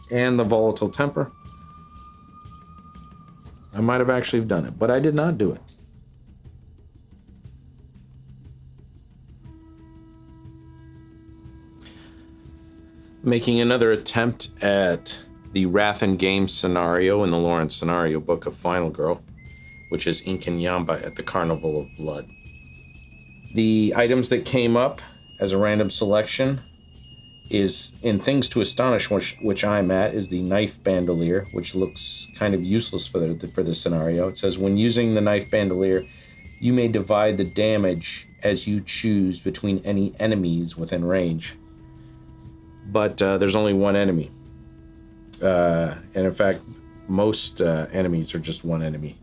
And the volatile temper. I might have actually done it, but I did not do it. Making another attempt at the Wrath and Game scenario in the Lawrence scenario book of Final Girl, which is Inkanyamba at the Carnival of Blood. The items that came up as a random selection is in Things to Astonish, which I'm at, is the Knife Bandolier, which looks kind of useless for the scenario. It says, when using the Knife Bandolier, you may divide the damage as you choose between any enemies within range. But there's only 1 enemy. And in fact, most enemies are just 1 enemy.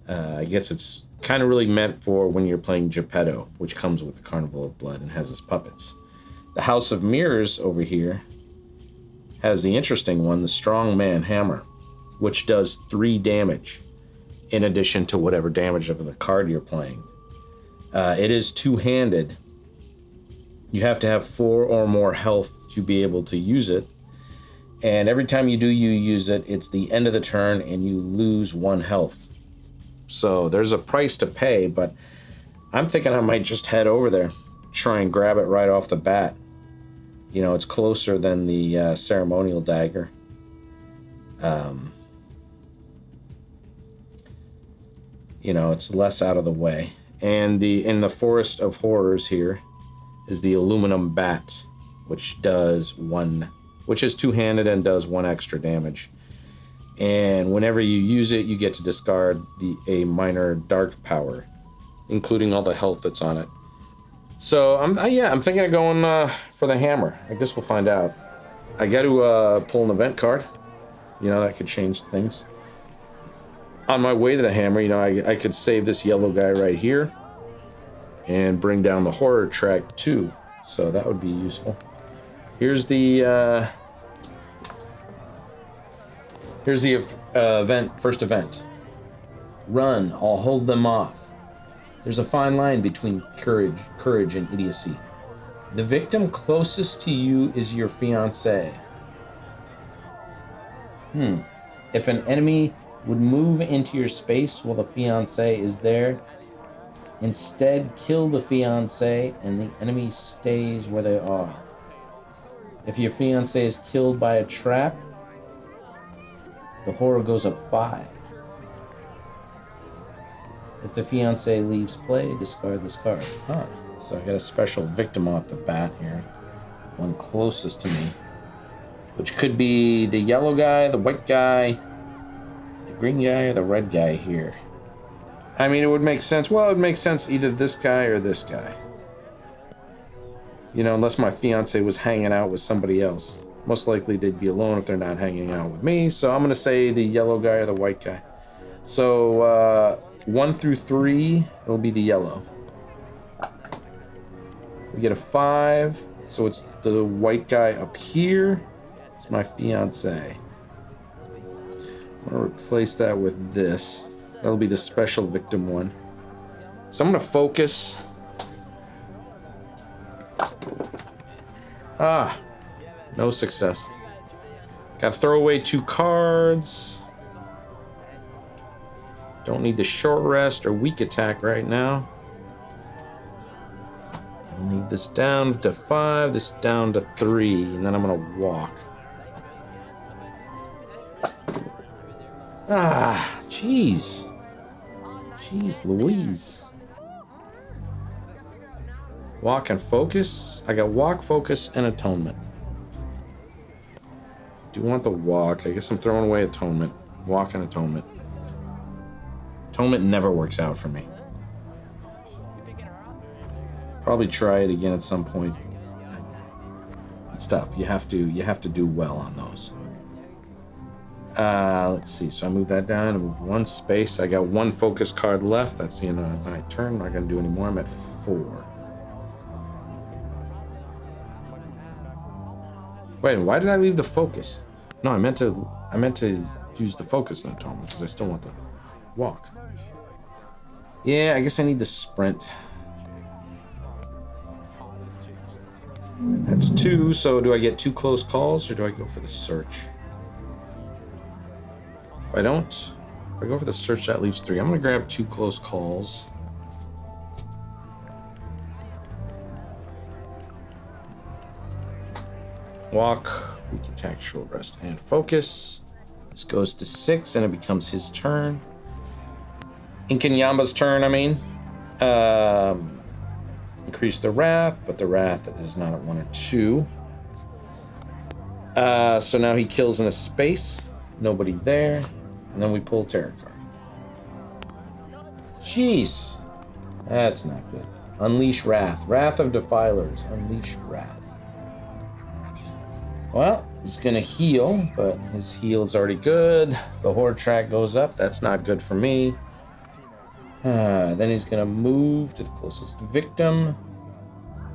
I guess it's kind of really meant for when you're playing Geppetto, which comes with the Carnival of Blood and has his puppets. The House of Mirrors over here has the interesting one, the Strongman Hammer, which does 3 damage in addition to whatever damage of the card you're playing. It is 2-handed. You have to have 4 or more health to be able to use it. And every time you use it, it's the end of the turn and you lose 1 health. So there's a price to pay, but I'm thinking I might just head over there, try and grab it right off the bat. You know, it's closer than the ceremonial dagger. You know, it's less out of the way. And in the Forest of Horrors here is the aluminum bat, which is 2-handed and does 1 extra damage. And whenever you use it, you get to discard a minor dark power, including all the health that's on it. So I'm thinking of going for the hammer. I guess we'll find out. I got to pull an event card. You know, that could change things. On my way to the hammer, you know, I could save this yellow guy right here and bring down the horror track too. So that would be useful. Here's the first event. Run, I'll hold them off. There's a fine line between courage and idiocy. The victim closest to you is your fiancé. If an enemy would move into your space while the fiancé is there, instead kill the fiancé and the enemy stays where they are. If your fiancé is killed by a trap, the horror goes up 5. If the fiancé leaves play, discard this card. So I got a special victim off the bat here. One closest to me. Which could be the yellow guy, the white guy, the green guy, or the red guy here. I mean, it would make sense. Well, it would make sense either this guy or this guy. You know, unless my fiancé was hanging out with somebody else. Most likely they'd be alone if they're not hanging out with me. So I'm going to say the yellow guy or the white guy. So 1 through 3, it'll be the yellow. We get a 5. So it's the white guy up here. It's my fiancé. I'm going to replace that with this. That'll be the special victim one. So I'm going to focus. No success. Got to throw away 2 cards. Don't need the short rest or weak attack right now. I'll need this down to 5, this down to 3, and then I'm going to walk. Jeez. Jeez Louise. Walk and focus. I got walk, focus, and atonement. do want the walk. I guess I'm throwing away atonement. Walk and atonement. Atonement never works out for me. Probably try it again at some point. It's tough. You have to do well on those. Let's see. So I move that down. I move one space. I got one focus card left. That's the end of my turn. I'm not gonna do any more. I'm at 4. Wait, why did I leave the focus? No, I meant to use the focus in atonement because I still want the walk. Yeah, I guess I need the sprint. That's 2, so do I get 2 close calls or do I go for the search? If I go for the search, that leaves 3. I'm gonna grab 2 close calls. Walk, we can attack, short rest, and focus. This goes to 6 and it becomes his turn. Inkanyamba's turn, I mean. Increase the wrath, but the wrath is not at 1 or 2. So now he kills in a space. Nobody there. And then we pull tarot card. Jeez. That's not good. Unleash wrath. Wrath of defilers. Unleash wrath. Well, he's gonna heal, but his heal's already good. The horde track goes up. That's not good for me. Then he's gonna move to the closest victim,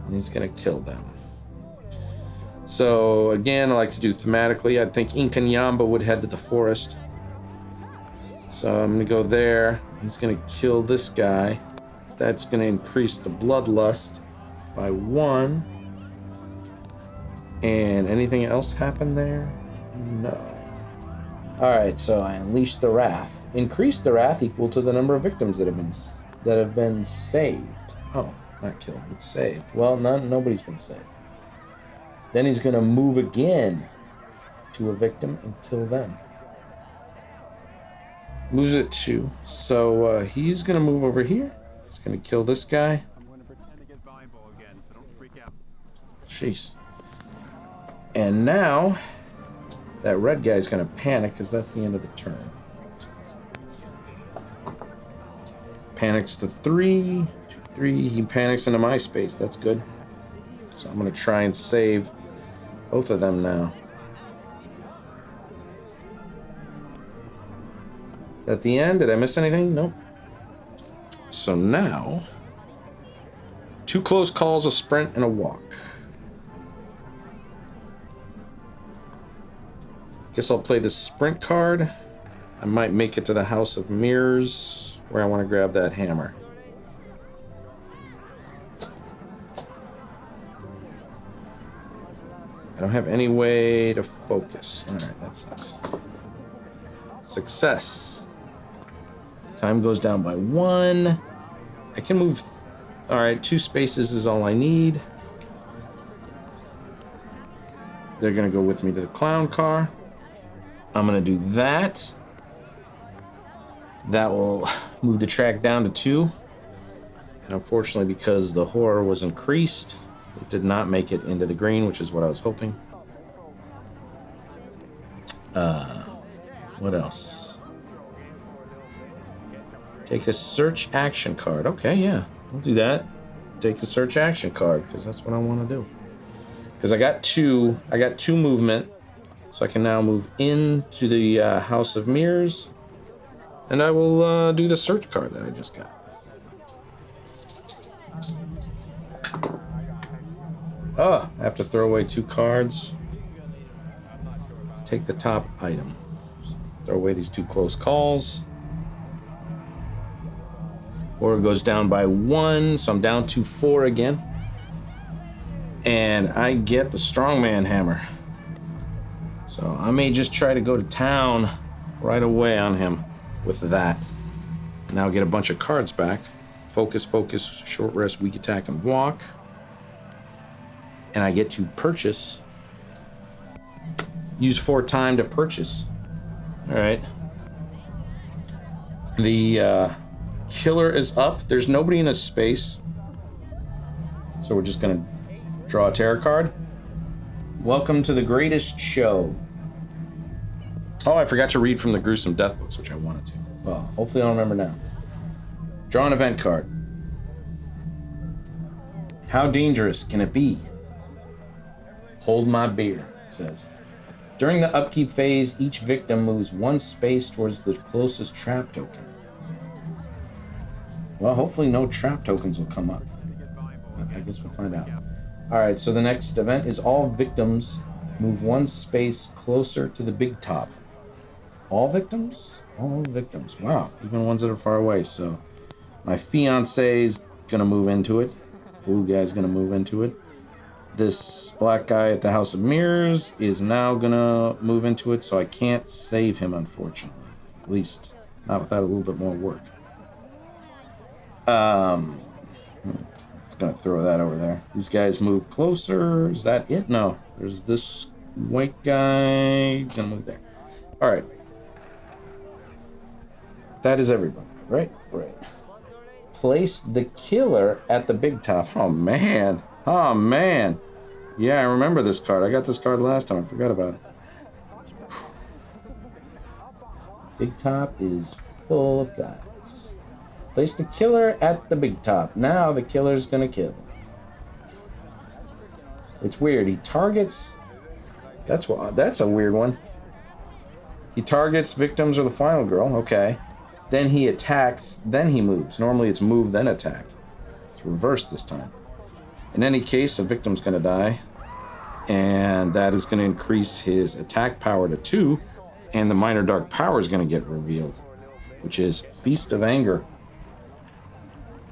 and he's gonna kill them. So again, I like to do thematically. I think Inkanyamba would head to the forest. So I'm gonna go there. He's gonna kill this guy. That's gonna increase the bloodlust by 1. And anything else happen there? No. All right, so I unleash the wrath. Increase the wrath equal to the number of victims that have been saved. Oh, not killed, but saved. Well, nobody's been saved. Then he's gonna move again to a victim and kill them. Moves it 2. So he's gonna move over here. He's gonna kill this guy. I'm going to pretend to get volleyball again, so don't freak out. Jeez. And now that red guy's gonna panic because that's the end of the turn. Panics to 3, 2, 3. He panics into my space. That's good. So I'm gonna try and save both of them now. At the end, did I miss anything? Nope. So now, 2 close calls, a sprint, and a walk. Guess I'll play the sprint card. I might make it to the House of Mirrors, where I want to grab that hammer. I don't have any way to focus. Alright, that sucks. Success. Time goes down by 1. I can move. Alright, 2 spaces is all I need. They're gonna go with me to the clown car. I'm gonna do that. That will move the track down to 2. And unfortunately, because the horror was increased, it did not make it into the green, which is what I was hoping. What else? Take a search action card. Okay, yeah, I'll do that. Take the search action card, because that's what I want to do. Because I got 2 movement. So I can now move into the House of Mirrors. And I will do the search card that I just got. Oh, I have to throw away 2 cards. Take the top item. Throw away these 2 close calls. Or it goes down by 1, so I'm down to 4 again. And I get the Strongman Hammer. So I may just try to go to town right away on him with that. Now get a bunch of cards back. Focus, focus, short rest, weak attack, and walk. And I get to purchase. Use 4 time to purchase. All right. The killer is up. There's nobody in a space. So we're just gonna draw a tarot card. Welcome to the greatest show. Oh, I forgot to read from the gruesome death books, which I wanted to. Well, hopefully I'll remember now. Draw an event card. How dangerous can it be? Hold my beer, it says. During the upkeep phase, each victim moves one space towards the closest trap token. Well, hopefully no trap tokens will come up. I guess we'll find out. Alright, so the next event is all victims move one space closer to the big top. All victims? All victims. Wow, even ones that are far away. So my fiance's gonna move into it. Blue guy's gonna move into it. This black guy at the House of Mirrors is now gonna move into it, so I can't save him, unfortunately. At least not without a little bit more work. I'm gonna throw that over there. These guys move closer. Is that it? No. There's this white guy. Gonna move there. All right. That is everybody, right? Right. Place the killer at the big top. Oh man. Oh man. Yeah, I remember this card. I got this card last time. I forgot about it. Big top is full of guys. Place the killer at the big top. Now the killer's gonna kill. It's weird. He targets... That's a weird one. He targets victims or the final girl. Okay. Then he attacks, then he moves. Normally it's move, then attack. It's reversed this time. In any case, a victim's gonna die. And that is gonna increase his attack power to 2. And the minor dark power is gonna get revealed, which is Feast of Anger.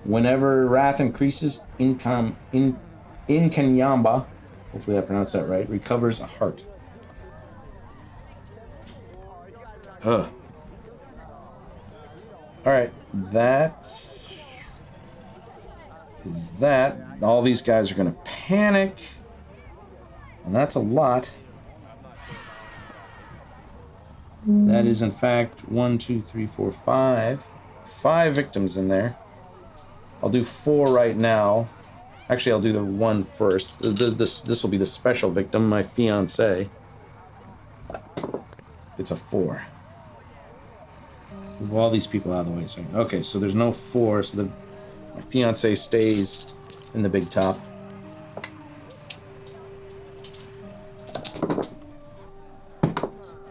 Whenever wrath increases, Inkanyamba, hopefully I pronounced that right, recovers a heart. Alright, that is that. All these guys are gonna panic. And that's a lot. That is in fact 1, 2, 3, 4, 5. 5 victims in there. I'll do 4 right now. Actually, I'll do the 1 first. This will be the special victim, my fiance. It's a 4. Move all these people out of the way. So, okay, so there's no 4, so my fiance stays in the big top.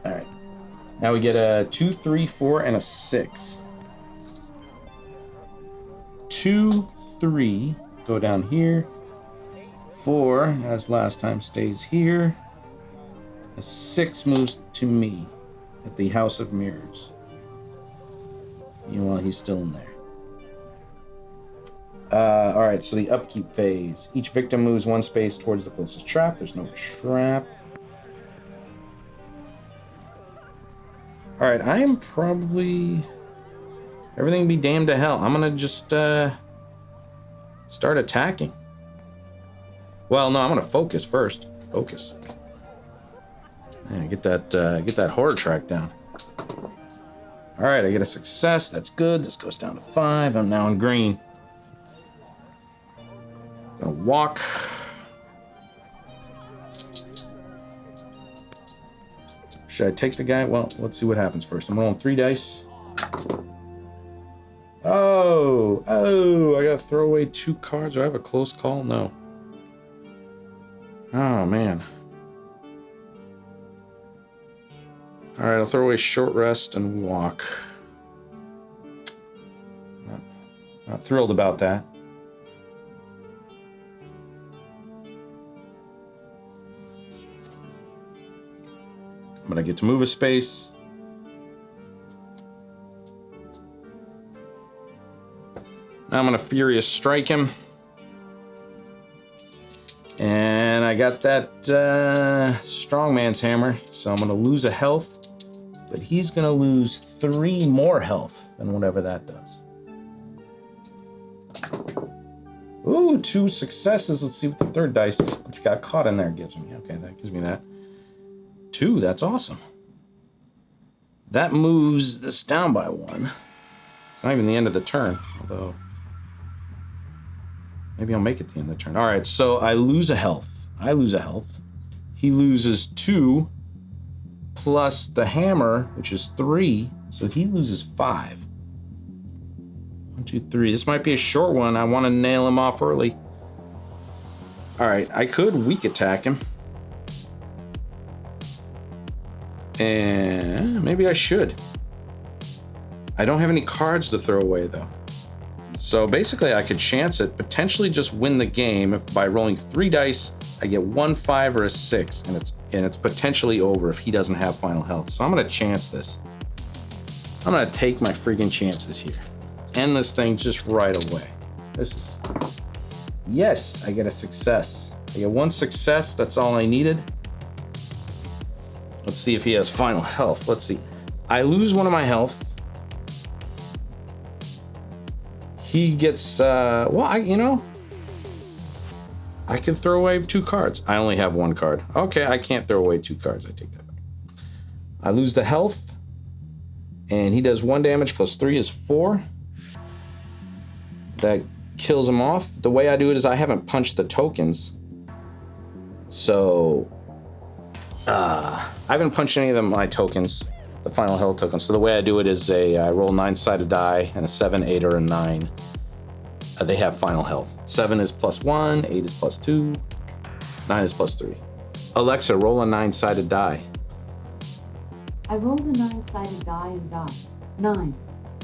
Alright. Now we get a 2, 3, 4, and a 6. 2, 3, go down here. 4, as last time, stays here. A 6 moves to me at the House of Mirrors. Meanwhile, he's still in there. Alright, so the upkeep phase. Each victim moves 1 space towards the closest trap. There's no trap. Alright, I am probably... Everything be damned to hell. I'm gonna just start attacking. Well, no, I'm gonna focus first. Focus. Yeah, get that horror track down. All right, I get a success. That's good. This goes down to 5. I'm now in green. Gonna walk. Should I take the guy? Well, let's see what happens first. I'm rolling 3 dice. Oh, I gotta throw away 2 cards. Do I have a close call? No. Oh, man. All right, I'll throw away short rest and walk. Not thrilled about that. But I get to move a space. Now I'm gonna Furious Strike him. And I got that Strongman's Hammer, so I'm gonna lose a health, but he's gonna lose 3 more health than whatever that does. Ooh, 2 successes. Let's see what the third dice got caught in there gives me. Okay, that gives me that. 2, that's awesome. That moves this down by 1. It's not even the end of the turn, although maybe I'll make it the end of the turn. All right, so I lose a health. He loses 2, plus the hammer, which is 3. So he loses 5. 1, 2, 3. This might be a short one. I want to nail him off early. All right, I could weak attack him. And maybe I should. I don't have any cards to throw away though. So basically I could chance it, potentially just win the game if by rolling 3 dice, I get 1, 5, or a 6, and it's potentially over if he doesn't have final health. So I'm gonna chance this. I'm gonna take my freaking chances here. End this thing just right away. Yes, I get a success. I get 1 success, that's all I needed. Let's see if he has final health. Let's see. I lose 1 of my health. He gets, I can throw away 2 cards. I only have 1 card. Okay, I can't throw away 2 cards. I take that back. I lose the health, and he does 1 damage plus 3 is 4. That kills him off. The way I do it is I haven't punched the tokens. So, I haven't punched any of my tokens, the final health tokens. So the way I do it is I roll 9-sided die, and a 7, 8, or a 9. They have final health. 7 is plus 1, 8 is plus 2, 9 is plus 3. Alexa, roll a 9-sided die. I rolled a 9-sided die and got 9.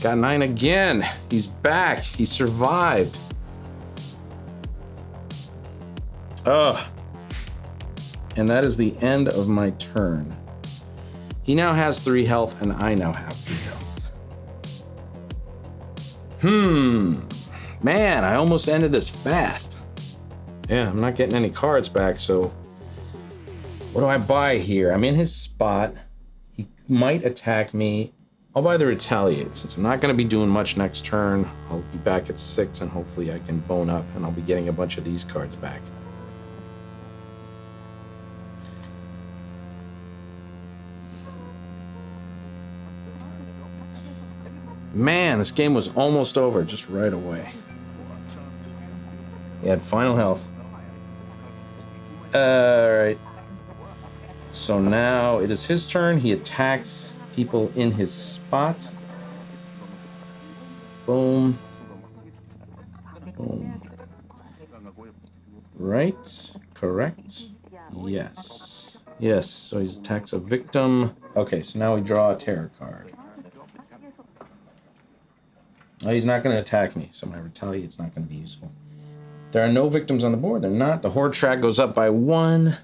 Got 9 again. He's back. He survived. Ugh. And that is the end of my turn. He now has 3 health, and I now have 3 health. Man, I almost ended this fast. Yeah, I'm not getting any cards back, so what do I buy here? I'm in his spot. He might attack me. I'll buy the retaliate. Since I'm not going to be doing much next turn, I'll be back at 6, and hopefully I can bone up, and I'll be getting a bunch of these cards back. Man, this game was almost over just right away. He had final health. Alright. So now it is his turn. He attacks people in his spot. Boom. Boom. Right? Correct? Yes. Yes, so he attacks a victim. Okay, so now we draw a terror card. Oh, he's not going to attack me, so my retaliate's not going to be useful. There are no victims on the board. They're not. The horde track goes up by 1.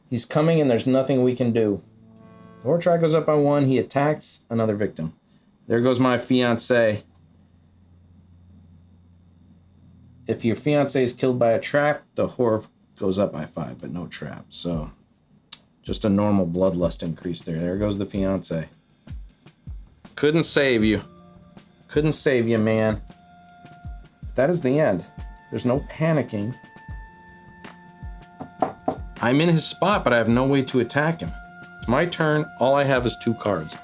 He's coming, and there's nothing we can do. The horde track goes up by 1. He attacks another victim. There goes my fiancé. If your fiancé is killed by a trap, the horde goes up by 5, but no trap. So just a normal bloodlust increase there. There goes the fiancé. Couldn't save you. Couldn't save you, man. That is the end. There's no panicking. I'm in his spot, but I have no way to attack him. It's my turn. All I have is 2 cards.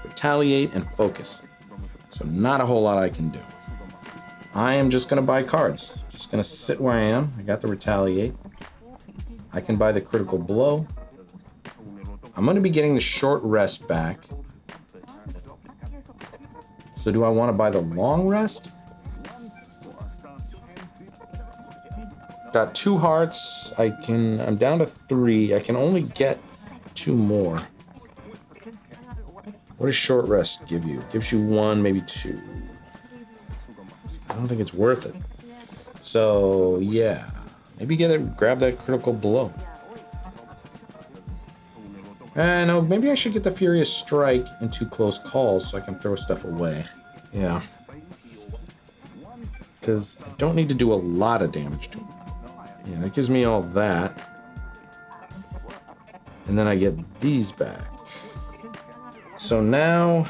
Retaliate and focus. So not a whole lot I can do. I am just going to buy cards. Just going to sit where I am. I got the retaliate. I can buy the critical blow. I'm going to be getting the short rest back. So do I want to buy the long rest? Got 2 hearts. I'm down to 3. I can only get 2 more. What does short rest give you? It gives you 1, maybe 2. I don't think it's worth it. So yeah, maybe grab that critical blow. No, maybe I should get the Furious Strike in 2 close calls so I can throw stuff away. Yeah. Because I don't need to do a lot of damage to him. Yeah, that gives me all that. And then I get these back. So now,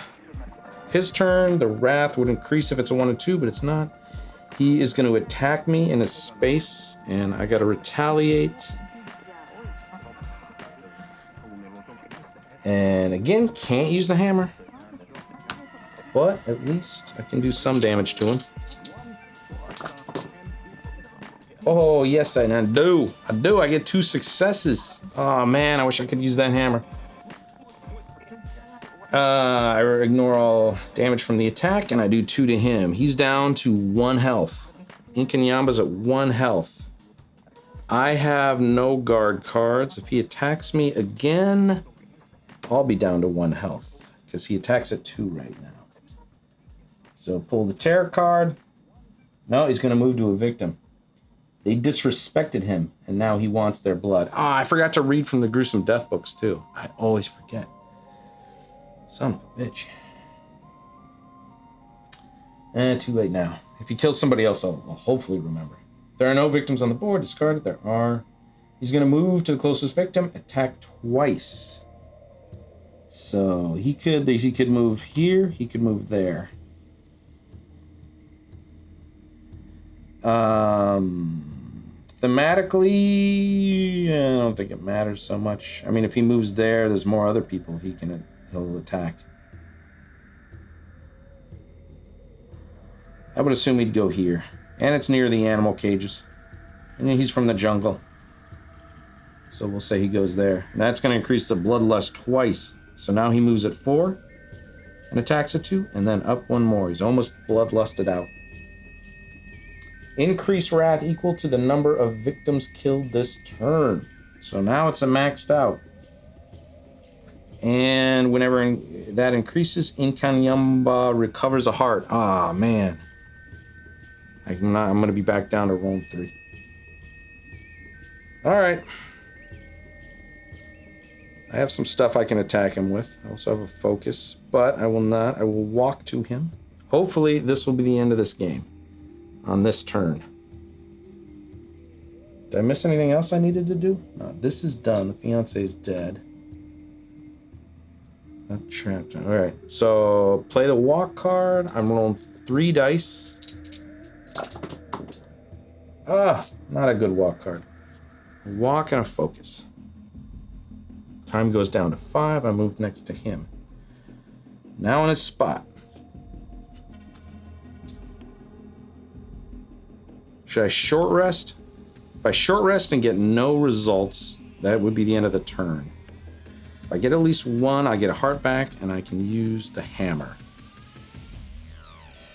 his turn, the Wrath would increase if it's a 1 and 2, but it's not. He is going to attack me in his space, and I got to retaliate. And again, can't use the hammer. But at least I can do some damage to him. Oh, yes, I do. I get 2 successes. Oh, man, I wish I could use that hammer. I ignore all damage from the attack, and I do 2 to him. He's down to 1 health. Inkanyamba's at 1 health. I have no guard cards. If he attacks me again, I'll be down to 1 health, because he attacks at 2 right now. So pull the terror card. No, he's going to move to a victim. They disrespected him, and now he wants their blood. Ah, I forgot to read from the gruesome death books, too. I always forget. Son of a bitch. Too late now. If he kills somebody else, I'll hopefully remember. There are no victims on the board. Discarded. There are. He's going to move to the closest victim. Attack twice. So he could move here. He could move there. Thematically, I don't think it matters so much. I mean, if he moves there, there's more other people he'll attack. I would assume he'd go here. And it's near the animal cages. And he's from the jungle. So we'll say he goes there. And that's going to increase the bloodlust twice. So now he moves at 4 and attacks at 2, and then up 1 more. He's almost bloodlusted out. Increase wrath equal to the number of victims killed this turn. So now it's a maxed out. And whenever that increases, Inkanyamba recovers a heart. Ah, man. I'm going to be back down to roll 3. All right. I have some stuff I can attack him with. I also have a focus, but I will not. I will walk to him. Hopefully, this will be the end of this game. On this turn. Did I miss anything else I needed to do? No, this is done. The fiance is dead. Not trapped. All right. So play the walk card. I'm rolling 3 dice. Not a good walk card. Walk and a focus. Time goes down to 5. I move next to him. Now in his spot. Should I short rest? If I short rest and get no results, that would be the end of the turn. If I get at least 1, I get a heart back, and I can use the hammer.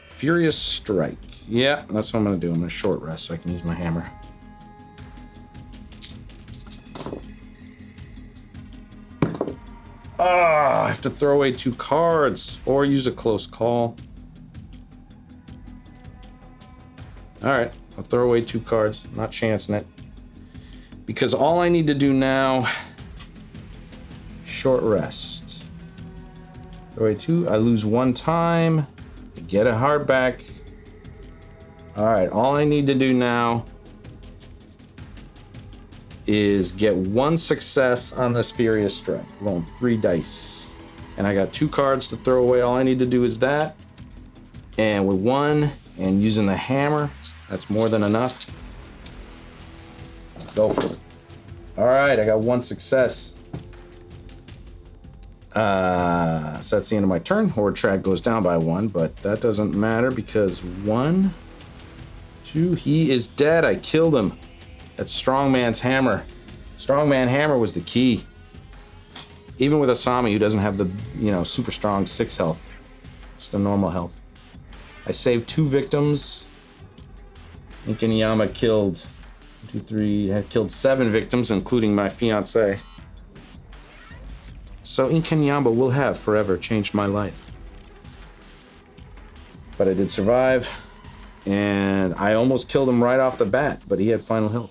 Furious Strike. Yeah, that's what I'm going to do. I'm going to short rest so I can use my hammer. I have to throw away 2 cards or use a close call. All right. I'll throw away 2 cards. I'm not chancing it. Because all I need to do now... Short rest. Throw away 2. I lose 1 time. Get a heart back. Alright, all I need to do now... is get 1 success on this Furious Strike. Rolling 3 dice. And I got 2 cards to throw away. All I need to do is that. And with 1, and using the hammer... That's more than enough. Go for it. All right, I got 1 success. So that's the end of my turn. Horde track goes down by 1, but that doesn't matter because 1, 2, he is dead. I killed him. That's Strongman's hammer. Strongman hammer was the key. Even with Asami, who doesn't have the, super strong 6 health. Just a normal health. I saved 2 victims. Inkanyamba killed 7 victims, including my fiance. So Inkanyamba will have forever changed my life. But I did survive, and I almost killed him right off the bat, but he had final health.